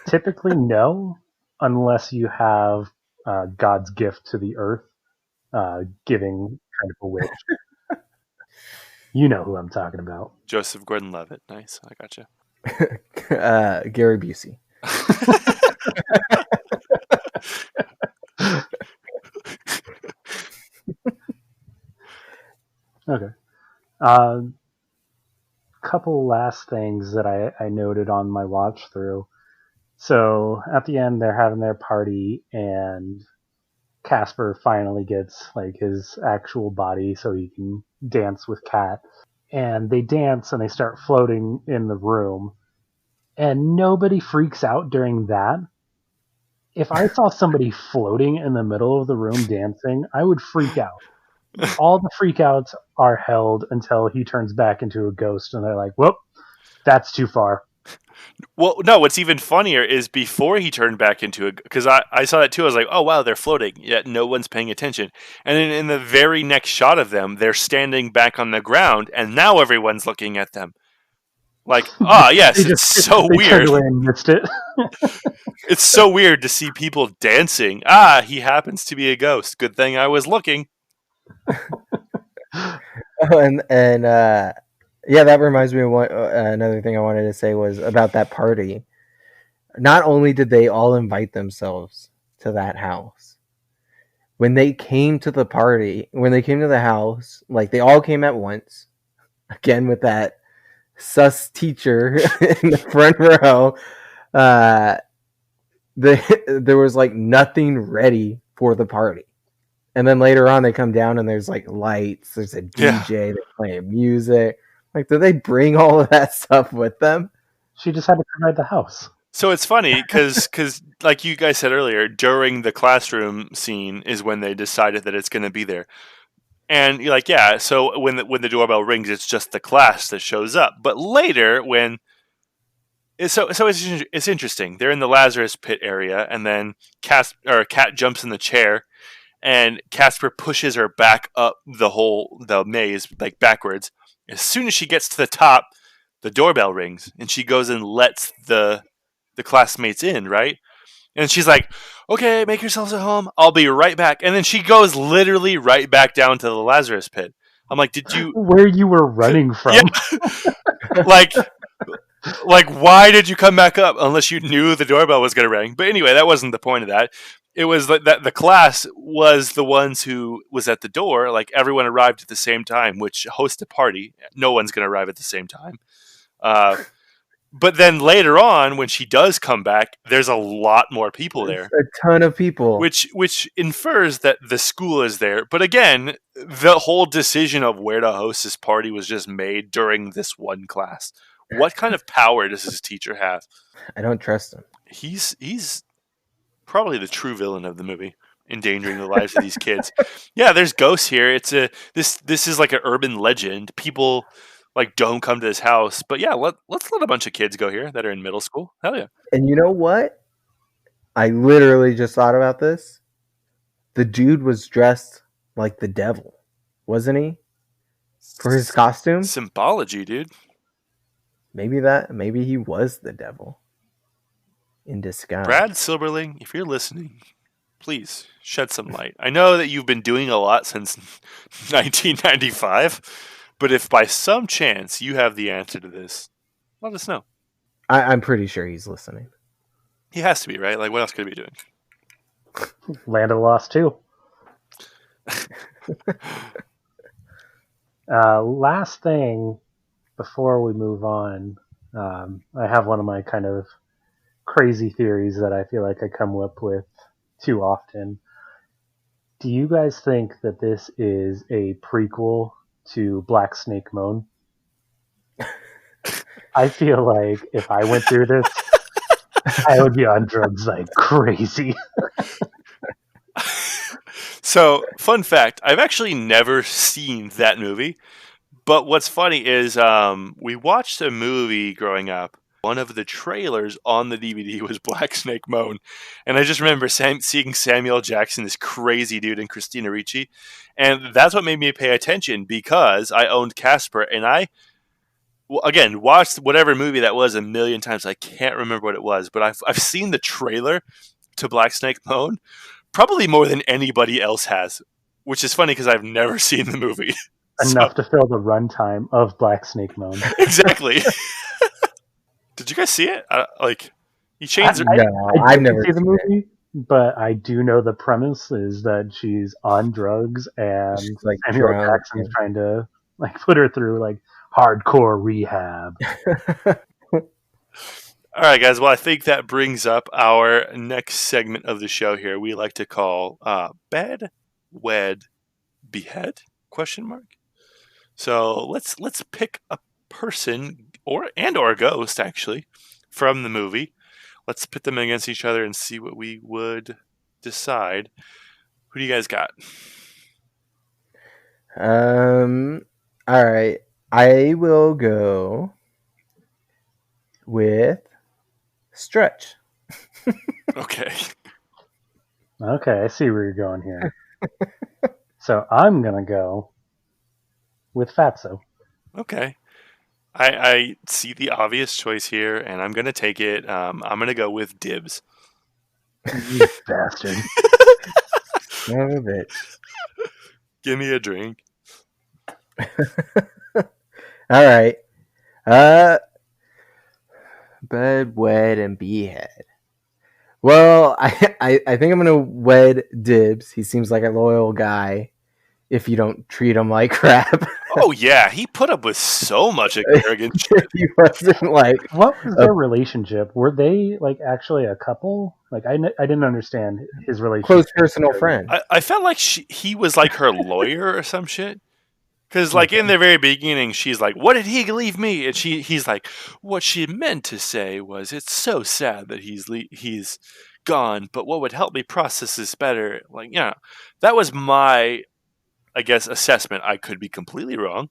Typically, no, unless you have God's gift to the earth, giving kind of a wish. You know who I'm talking about. Joseph Gordon-Levitt. Nice. I gotcha. Gary Busey. Okay. Couple last things that I noted on my watch through. So at the end, they're having their party, and Casper finally gets like his actual body so he can dance with Kat. And they dance and they start floating in the room, and nobody freaks out during that. If I saw somebody floating in the middle of the room dancing, I would freak out. All the freakouts are held until he turns back into a ghost, and they're like, "Whoop, that's too far." Well, no, what's even funnier is before he turned back into a... Because I saw that too. I was like, oh, wow, they're floating. Yet no one's paying attention. And then in the very next shot of them, they're standing back on the ground, and now everyone's looking at them. Like, yes, it's so they weird. turned away and missed it. It's so weird to see people dancing. He happens to be a ghost. Good thing I was looking. Yeah, that reminds me of another thing I wanted to say was about that party. Not only did they all invite themselves to that house, when they came to the party, when they came to the house, like they all came at once, again with that sus teacher in the front row. There was like nothing ready for the party. And then later on, they come down and there's like lights, there's a DJ, they're playing music. Like, did they bring all of that stuff with them? She just had to provide the house. So it's funny because, like you guys said earlier, during the classroom scene is when they decided that it's going to be there. And you're like, yeah, so when the doorbell rings, it's just the class that shows up. But later, when... So it's interesting. They're in the Lazarus pit area, and then Kat jumps in the chair, and Casper pushes her back up the maze, like backwards. As soon as she gets to the top, the doorbell rings, and she goes and lets the classmates in, right? And she's like, okay, make yourselves at home. I'll be right back. And then she goes literally right back down to the Lazarus pit. I'm like, did you... Where you were running from. Yeah. Like, Like, why did you come back up unless you knew the doorbell was going to ring? But anyway, that wasn't the point of that. It was that the class was the ones who was at the door. Like, everyone arrived at the same time, which host a party. No one's going to arrive at the same time. But then later on, when she does come back, there's a lot more people there. A ton of people. Which infers that the school is there. But again, the whole decision of where to host this party was just made during this one class. What kind of power does this teacher have? I don't trust him. He's probably the true villain of the movie, endangering the lives of these kids. Yeah, there's ghosts here. It's this is like an urban legend. People like don't come to this house, but yeah, let's let a bunch of kids go here that are in middle school. Hell yeah! And you know what? I literally just thought about this. The dude was dressed like the devil, wasn't he? For his costume? Symbology, dude. Maybe he was the devil in disguise. Brad Silberling, if you're listening, please shed some light. I know that you've been doing a lot since 1995, but if by some chance you have the answer to this, let us know. I'm pretty sure he's listening. He has to be, right? Like, what else could he be doing? Land of the Lost 2. Last thing before we move on, I have one of my kind of crazy theories that I feel like I come up with too often. Do you guys think that this is a prequel to Black Snake Moan? I feel like if I went through this, I would be on drugs like crazy. So, fun fact, I've actually never seen that movie. But what's funny is we watched a movie growing up. One of the trailers on the DVD was Black Snake Moan. And I just remember seeing Samuel Jackson, this crazy dude, and Christina Ricci. And that's what made me pay attention because I owned Casper. And I, again, watched whatever movie that was a million times. I can't remember what it was. But I've seen the trailer to Black Snake Moan probably more than anybody else has. Which is funny because I've never seen the movie. Enough to fill the runtime of Black Snake Moan. Exactly. Did you guys see it? He changed. I've never seen the movie, but I do know the premise is that she's on drugs and She's, like, Samuel drunk. Jackson's trying to like put her through like hardcore rehab. All right, guys. Well, I think that brings up our next segment of the show here. We like to call "Bed, Wed, Behead?" ? So let's pick a person or a ghost actually from the movie. Let's pit them against each other and see what we would decide. Who do you guys got? All right. I will go with Stretch. Okay. Okay, I see where you're going here. So I'm gonna go with Fatso. Okay. I see the obvious choice here, and I'm going to take it. I'm going to go with Dibs. You bastard. Son of a bitch. Give me a drink. All right. Bed, wed, and behead. Well, I think I'm gonna wed Dibs. He seems like a loyal guy. If you don't treat him like crap. Oh yeah, he put up with so much arrogant shit. He wasn't like What was their relationship? Were they like actually a couple? Like I didn't understand his relationship. close personal friend. I felt like he was like her lawyer or some shit. Because like in the very beginning, she's like, "What did he leave me?" And he's like, "What she meant to say was, it's so sad that he's gone. But what would help me process this better?" Like, yeah, that was my, I guess, assessment. I could be completely wrong.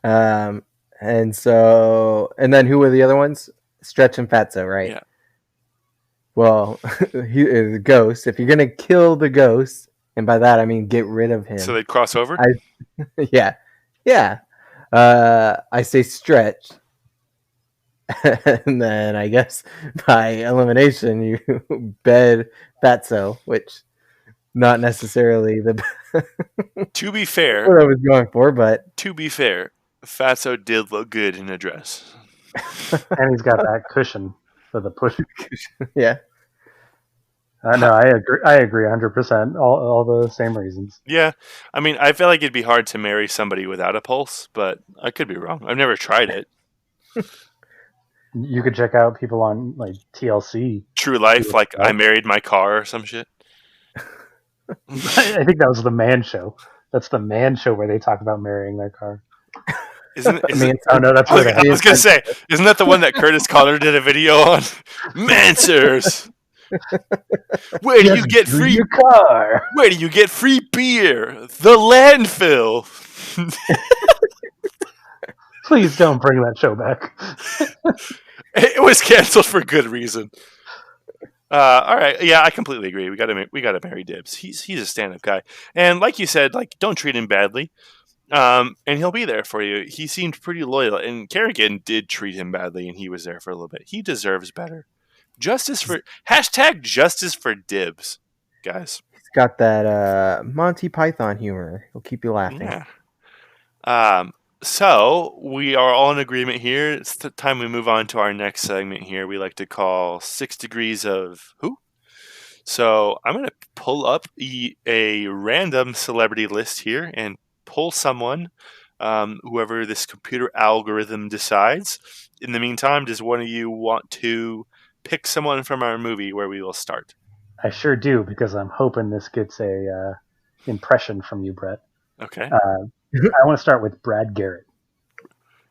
And then who were the other ones? Stretch and Fatso, right? Yeah. Well, he is a ghost. If you're gonna kill the ghost, and by that I mean get rid of him. So they'd cross over? Yeah. I say Stretch. And then I guess by elimination you bed Fatso, which not necessarily the To be fair, what I was going for, but to be fair, Fatso did look good in a dress. And he's got that cushion for the push. Yeah. No, I agree. I agree 100%. All the same reasons. Yeah, I mean, I feel like it'd be hard to marry somebody without a pulse, but I could be wrong. I've never tried it. You could check out people on like TLC. True life, like I married my car or some shit. I think that was the Man Show. That's the Man Show where they talk about marrying their car. Isn't it? Oh no, that's where I was gonna say, isn't that the one that Curtis Connor did a video on? Mansers. Where do you get free car? Where do you get free beer? The landfill. Please don't bring that show back. It was canceled for good reason. All right, yeah, I completely agree. We got to marry Dibs. He's a stand-up guy, and like you said, like don't treat him badly. And he'll be there for you. He seemed pretty loyal, and Kerrigan did treat him badly, and he was there for a little bit. He deserves better. Justice for Dibs, guys. He's got that Monty Python humor. He'll keep you laughing. Yeah. So we are all in agreement here. It's the time we move on to our next segment here. We like to call 6 Degrees of Who. So I'm going to pull up a random celebrity list here and pull someone, whoever this computer algorithm decides. In the meantime, does one of you want to pick someone from our movie where we will start? I sure do, because I'm hoping this gets a impression from you, Brett. Okay. I want to start with Brad Garrett.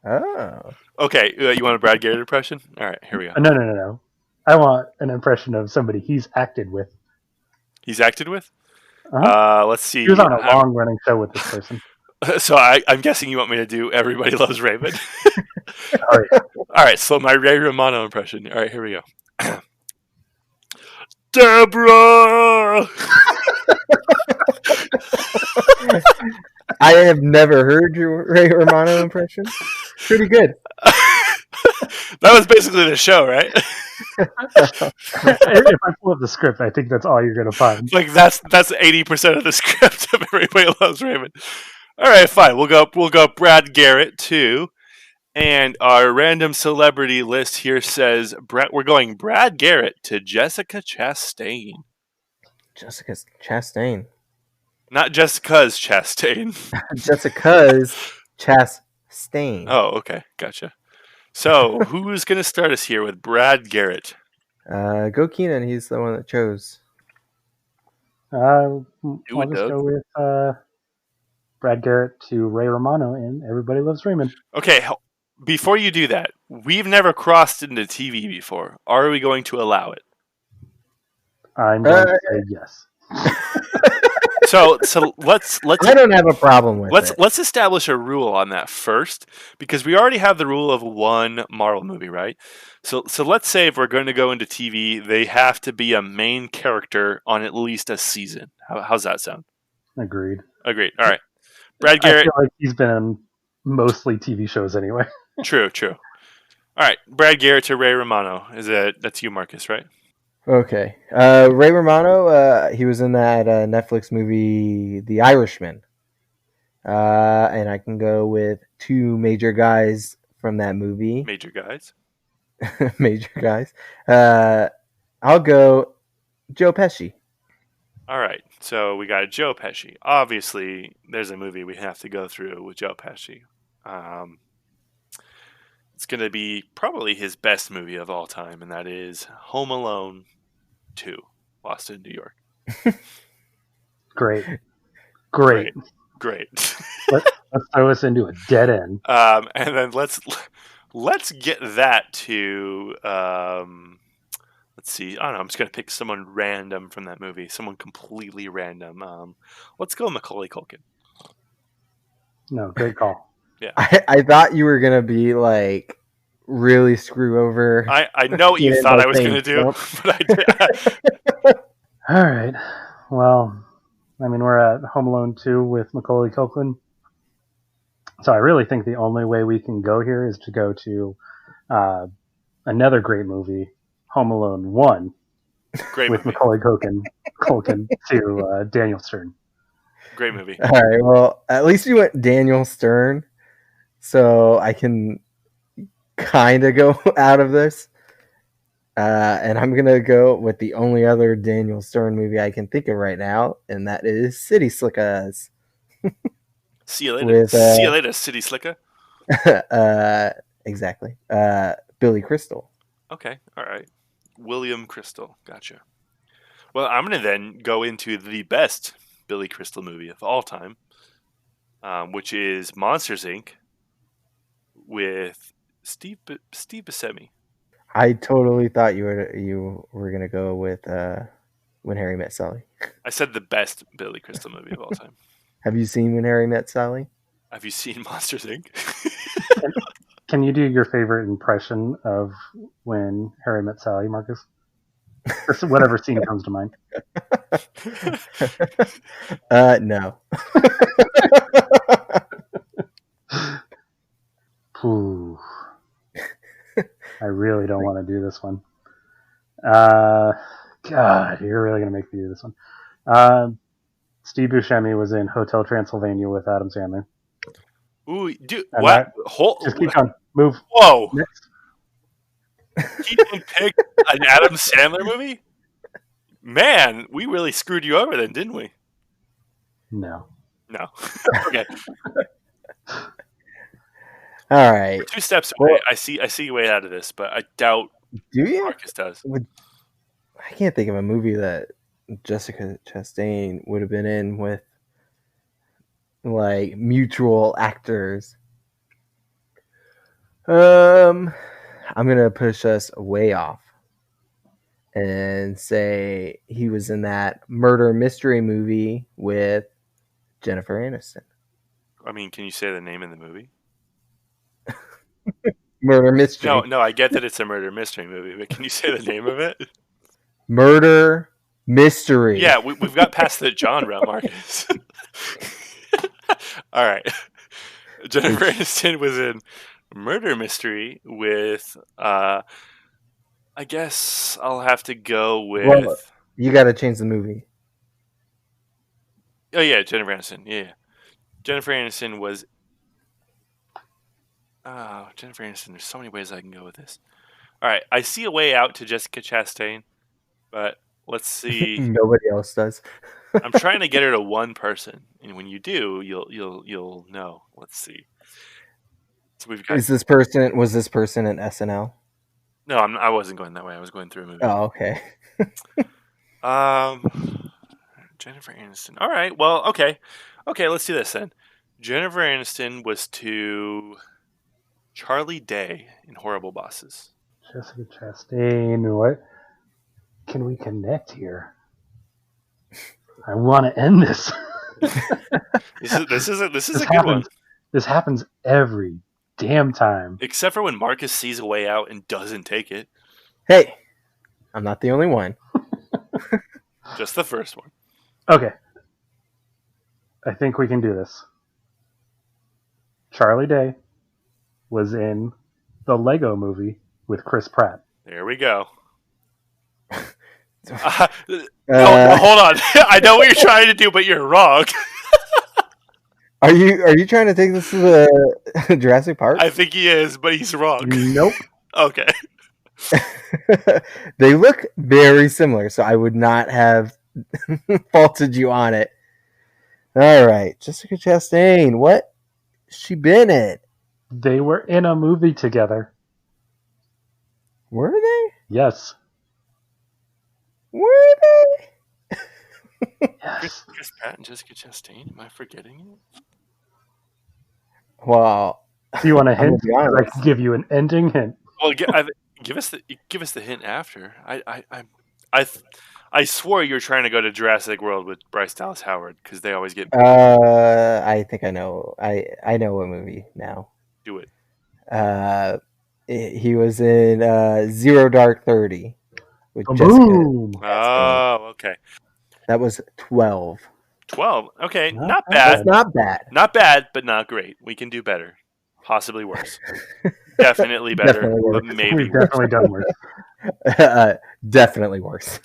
Oh. Okay, you want a Brad Garrett impression? All right, here we go. No. I want an impression of somebody he's acted with. He's acted with? Uh-huh. Let's see. He was on a long-running show with this person. So I'm guessing you want me to do Everybody Loves Raymond. All right. All right, so my Ray Romano impression. All right, here we go. Deborah! I have never heard your Ray Romano impression. Pretty good. That was basically the show, right? If I pull up the script, I think that's all you're going to find. Like that's 80% of the script of Everybody Loves Raymond. All right, fine. We'll go Brad Garrett too. And our random celebrity list here says we're going Brad Garrett to Jessica Chastain. Jessica Chastain. Not Jessica's Chastain. Jessica's Chastain. Oh, okay. Gotcha. So, who's going to start us here with Brad Garrett? Go Keenan. He's the one that chose. I'll just go with Brad Garrett to Ray Romano in Everybody Loves Raymond. Okay, before you do that, we've never crossed into TV before. Are we going to allow it? I'm going to say yes. So let's. I don't have a problem with it. Let's establish a rule on that first, because we already have the rule of one Marvel movie, right? So let's say if we're going to go into TV, they have to be a main character on at least a season. How's that sound? Agreed. All right. Brad Garrett. I feel like he's been on mostly TV shows anyway. True. All right, Brad Garrett to Ray Romano. That's you, Marcus, right? Okay. Ray Romano, he was in that Netflix movie, The Irishman. And I can go with two major guys from that movie. Major guys? Major guys. I'll go Joe Pesci. All right. So we got Joe Pesci. Obviously, there's a movie we have to go through with Joe Pesci. It's going to be probably his best movie of all time, and that is Home Alone 2, Lost in New York. Great. Let's throw us into a dead end. And then let's get that to let's see. I don't know. I'm just gonna pick someone random from that movie. Someone completely random. Let's go Macaulay Culkin. No, great call. Yeah. I thought you were gonna be like really screw over. I know what you thought I was gonna do, but I did. All right. Well, I mean, we're at Home Alone 2 with Macaulay Culkin. So I really think the only way we can go here is to go to another great movie, Home Alone 1, Great with movie. Macaulay Culkin to Daniel Stern. Great movie. All right. Well, at least you went Daniel Stern. so I can kind of go out of this. And I'm going to go with the only other Daniel Stern movie I can think of right now, and that is City Slickers. See you later. With, See you later, City Slicker. Exactly. Billy Crystal. Okay, all right. William Crystal. Gotcha. Well, I'm going to then go into the best Billy Crystal movie of all time, which is Monsters, Inc. with Steve Buscemi. I totally thought you were gonna go with When Harry Met Sally. I said the best Billy Crystal movie of all time. Have you seen When Harry Met Sally? Have you seen Monsters, Inc.? Can you do your favorite impression of When Harry Met Sally, Marcus? Or whatever scene comes to mind. No. Ooh. I really don't want to do this one. God, you're really going to make me do this one. Steve Buscemi was in Hotel Transylvania with Adam Sandler. Ooh, dude, And what? Just keep going. Move. Whoa. Next. He didn't pick an Adam Sandler movie? Man, we really screwed you over then, didn't we? No. No. Okay. All right. We're 2 steps away. Well, I see your way out of this, but I doubt do you? Marcus does. I can't think of a movie that Jessica Chastain would have been in with like mutual actors. I'm gonna push us way off and say he was in that murder mystery movie with Jennifer Aniston. I mean, can you say the name of the movie? Murder mystery. No, I get that it's a murder mystery movie, but can you say the name of it? Murder mystery. Yeah, we've got past the genre, Marcus. All right. Jennifer Aniston was in Murder Mystery with, I guess I'll have to go with... Well, you got to change the movie. Oh, yeah, Jennifer Aniston. Yeah. Jennifer Aniston was... Oh, Jennifer Aniston, there's so many ways I can go with this. All right, I see a way out to Jessica Chastain, but let's see. Nobody else does. I'm trying to get her to one person, and when you do, you'll know. Let's see. So we've got. Was this person in SNL? No, I wasn't going that way. I was going through a movie. Oh, okay. Jennifer Aniston. All right. Well, okay. Let's do this then. Jennifer Aniston was to Charlie Day in Horrible Bosses. Jessica Chastain. What? Can we connect here? I want to end this. This is a good one. This happens every damn time. Except for when Marcus sees a way out and doesn't take it. Hey, I'm not the only one. Just the first one. Okay. I think we can do this. Charlie Day was in the Lego movie with Chris Pratt. There we go. No, hold on. I know what you're trying to do, but you're wrong. Are you trying to take this to the Jurassic Park? I think he is, but he's wrong. Nope. Okay. They look very similar, so I would not have faulted you on it. All right, Jessica Chastain, what she been in? They were in a movie together. Were they? Yes. Were they? Yes. Chris Pratt and Jessica Chastain. Am I forgetting it? Well, Do you want a hint? be honest. I can give you an ending hint. Well, give us the hint after. I swore you were trying to go to Jurassic World with Bryce Dallas Howard because they always get. I think I know. I know what movie now. Do it. He was in Zero Dark 30 with Boom. Jessica. Oh, okay. That was 12. 12. Okay, Not not bad. That's bad. not bad. Not bad, but not great. We can do better. Possibly worse. Definitely better, Definitely worse. but maybe We've worse. definitely done worse. Definitely worse.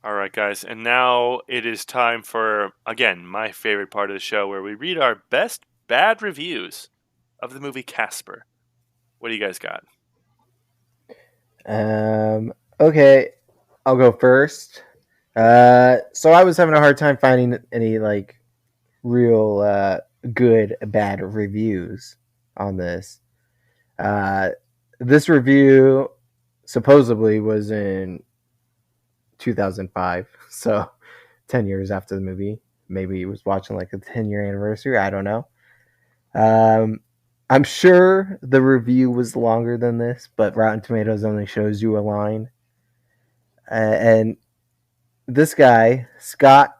All right, guys. And now it is time for, again, my favorite part of the show where we read our best bad reviews of the movie Casper. What do you guys got? Okay, I'll go first. So I was having a hard time finding any like real good bad reviews on this. Uh, this review supposedly was in 2005, so 10 years after the movie. Maybe he was watching like a 10-year anniversary. I don't know. I'm sure the review was longer than this, but Rotten Tomatoes only shows you a line. And this guy, Scott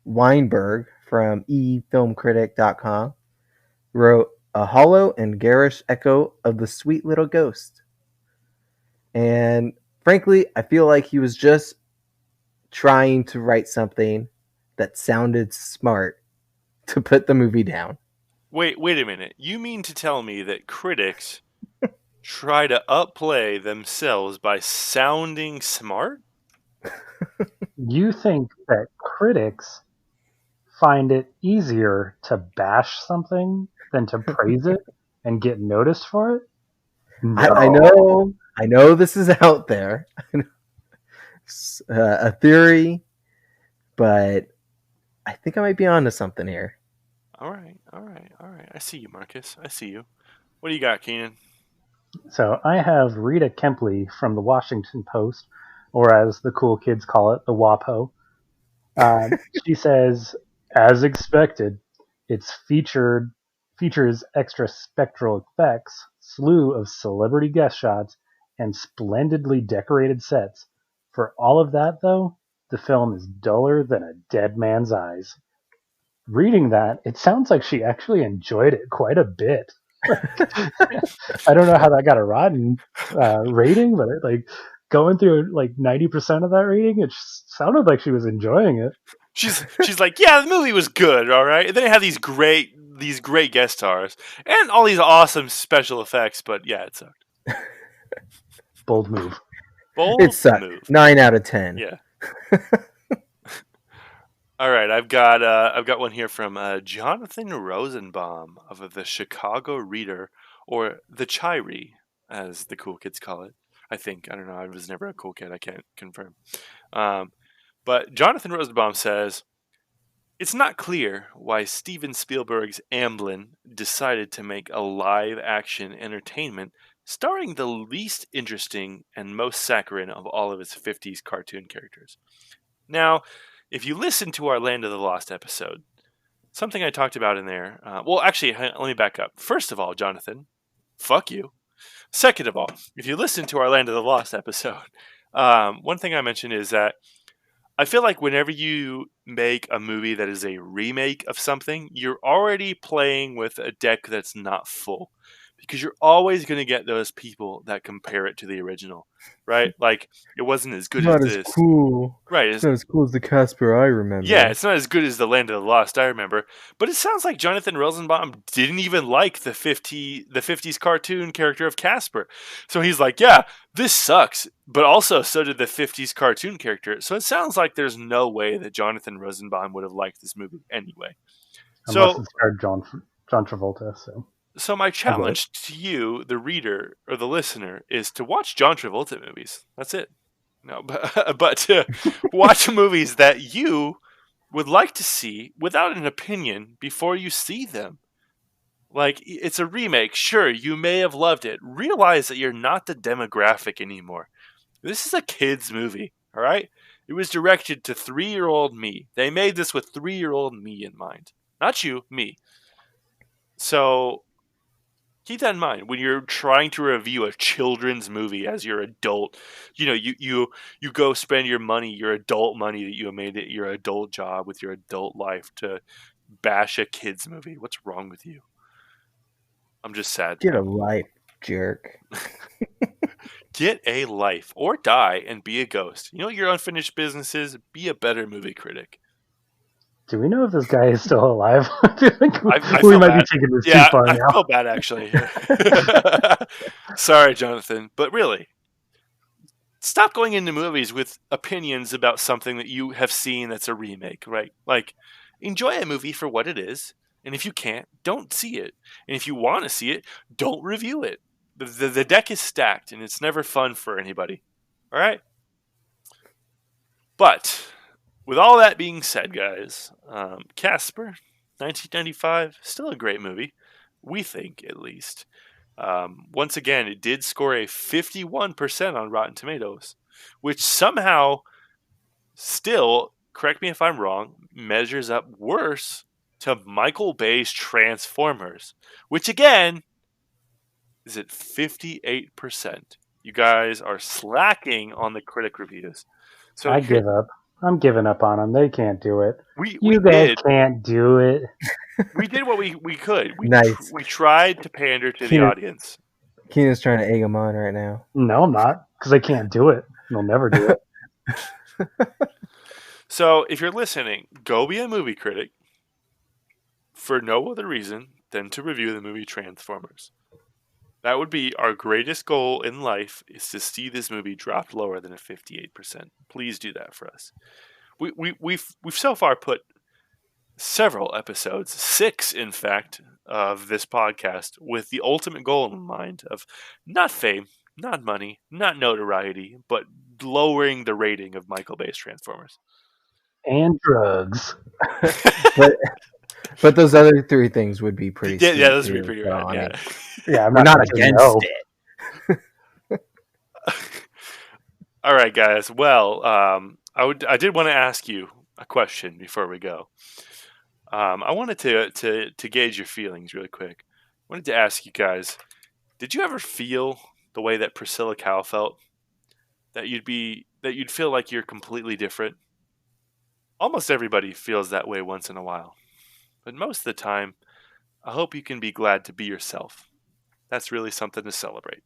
Weinberg from efilmcritic.com, wrote a hollow and garish echo of the sweet little ghost. And frankly, I feel like he was just trying to write something that sounded smart to put the movie down. Wait a minute. You mean to tell me that critics try to outplay themselves by sounding smart? You think that critics find it easier to bash something than to praise it and get noticed for it? No. I know this is out there, a theory, but I think I might be onto something here. All right. I see you, Marcus. I see you. What do you got, Keenan? So I have Rita Kempley from the Washington Post, or as the cool kids call it, the WAPO. She says, as expected, features extra spectral effects, slew of celebrity guest shots, and splendidly decorated sets. For all of that, though, the film is duller than a dead man's eyes. Reading that, it sounds like she actually enjoyed it quite a bit. I don't know how that got a rotten rating, but going through like 90% of that rating, it sounded like she was enjoying it. She's like, yeah, the movie was good, all right. And then it had these great guest stars and all these awesome special effects, but yeah, it sucked. Bold move. It sucked. Move. 9 out of 10. Yeah. All right, I've got one here from Jonathan Rosenbaum of the Chicago Reader, or the Chiree, as the cool kids call it. I think. I don't know. I was never a cool kid. I can't confirm. But Jonathan Rosenbaum says, it's not clear why Steven Spielberg's Amblin decided to make a live-action entertainment starring the least interesting and most saccharine of all of his 50s cartoon characters. Now, if you listen to our Land of the Lost episode, something I talked about in there... actually, let me back up. First of all, Jonathan, fuck you. Second of all, if you listen to our Land of the Lost episode, one thing I mentioned is that I feel like whenever you make a movie that is a remake of something, you're already playing with a deck that's not full. Because you're always going to get those people that compare it to the original, right? Like, it wasn't as good as this. Not as cool. Right. It's not as cool as the Casper I remember. Yeah, it's not as good as the Land of the Lost I remember. But it sounds like Jonathan Rosenbaum didn't even like the 50s cartoon character of Casper. So he's like, yeah, this sucks. But also, so did the 50s cartoon character. So it sounds like there's no way that Jonathan Rosenbaum would have liked this movie anyway. Unless it starred John Travolta, So my challenge to you, the reader or the listener, is to watch John Travolta movies. That's it. No, but to watch movies that you would like to see without an opinion before you see them. Like, it's a remake. Sure, you may have loved it. Realize that you're not the demographic anymore. This is a kid's movie, all right? It was directed to 3-year-old me. They made this with 3-year-old me in mind. Not you, me. So keep that in mind when you're trying to review a children's movie as your adult. You know, you go spend your money, your adult money that you made it your adult job with your adult life to bash a kid's movie. What's wrong with you? I'm just sad. Get a life, jerk. Get a life or die and be a ghost. You know what your unfinished business is? Be a better movie critic. Do we know if this guy is still alive? I feel like I we might be taking this too far now. I feel bad, actually. Sorry, Jonathan. But really, stop going into movies with opinions about something that you have seen that's a remake, right? Like, enjoy a movie for what it is And if you can't, don't see it. And if you want to see it, don't review it. The deck is stacked, and it's never fun for anybody. All right? But with all that being said, guys, Casper, 1995, still a great movie. We think, at least. Once again, it did score a 51% on Rotten Tomatoes, which somehow still, correct me if I'm wrong, measures up worse to Michael Bay's Transformers, which again is at 58%. You guys are slacking on the critic reviews. So I give up. I'm giving up on them. They can't do it. We You guys did. can't do it. We did what we could. Nice. We tried to pander to the audience. Keenan's trying to egg him on right now. No, I'm not, because they can't do it. They'll never do it. So if you're listening, go be a movie critic for no other reason than to review the movie Transformers. That would be our greatest goal in life, is to see this movie dropped lower than a 58%. Please do that for us. We've so far put several episodes, 6 in fact, of this podcast with the ultimate goal in mind of not fame, not money, not notoriety, but lowering the rating of Michael Bay's Transformers. And drugs. But those other 3 things would be pretty. Yeah, those would be pretty rad. Yeah. Yeah, I'm We're not saying against no. it. All right, guys. Well, I did want to ask you a question before we go. I wanted to gauge your feelings really quick. I wanted to ask you guys, did you ever feel the way that Priscilla Cow felt? That you'd feel like you're completely different? Almost everybody feels that way once in a while. But most of the time, I hope you can be glad to be yourself. That's really something to celebrate.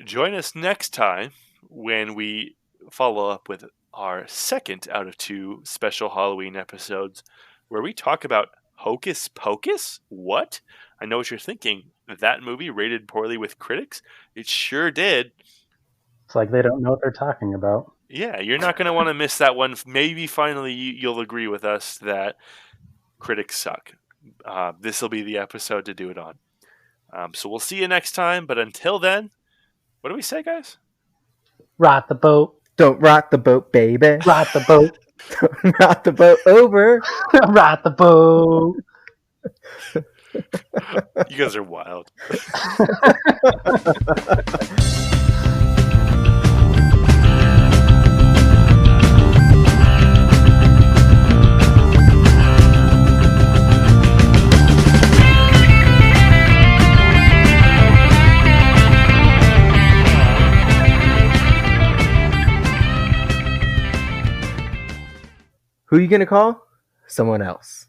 Join us next time when we follow up with our second out of 2 special Halloween episodes where we talk about Hocus Pocus? What? I know what you're thinking. That movie rated poorly with critics? It sure did. It's like they don't know what they're talking about. Yeah, you're not going to want to miss that one. Maybe finally you'll agree with us that critics suck. This will be the episode to do it on. So we'll see you next time. But until then, what do we say, guys? Rock the boat. Don't rock the boat, baby. Rock the boat. Don't rock the boat over. Rock the boat. You guys are wild. Who are you going to call? Someone else.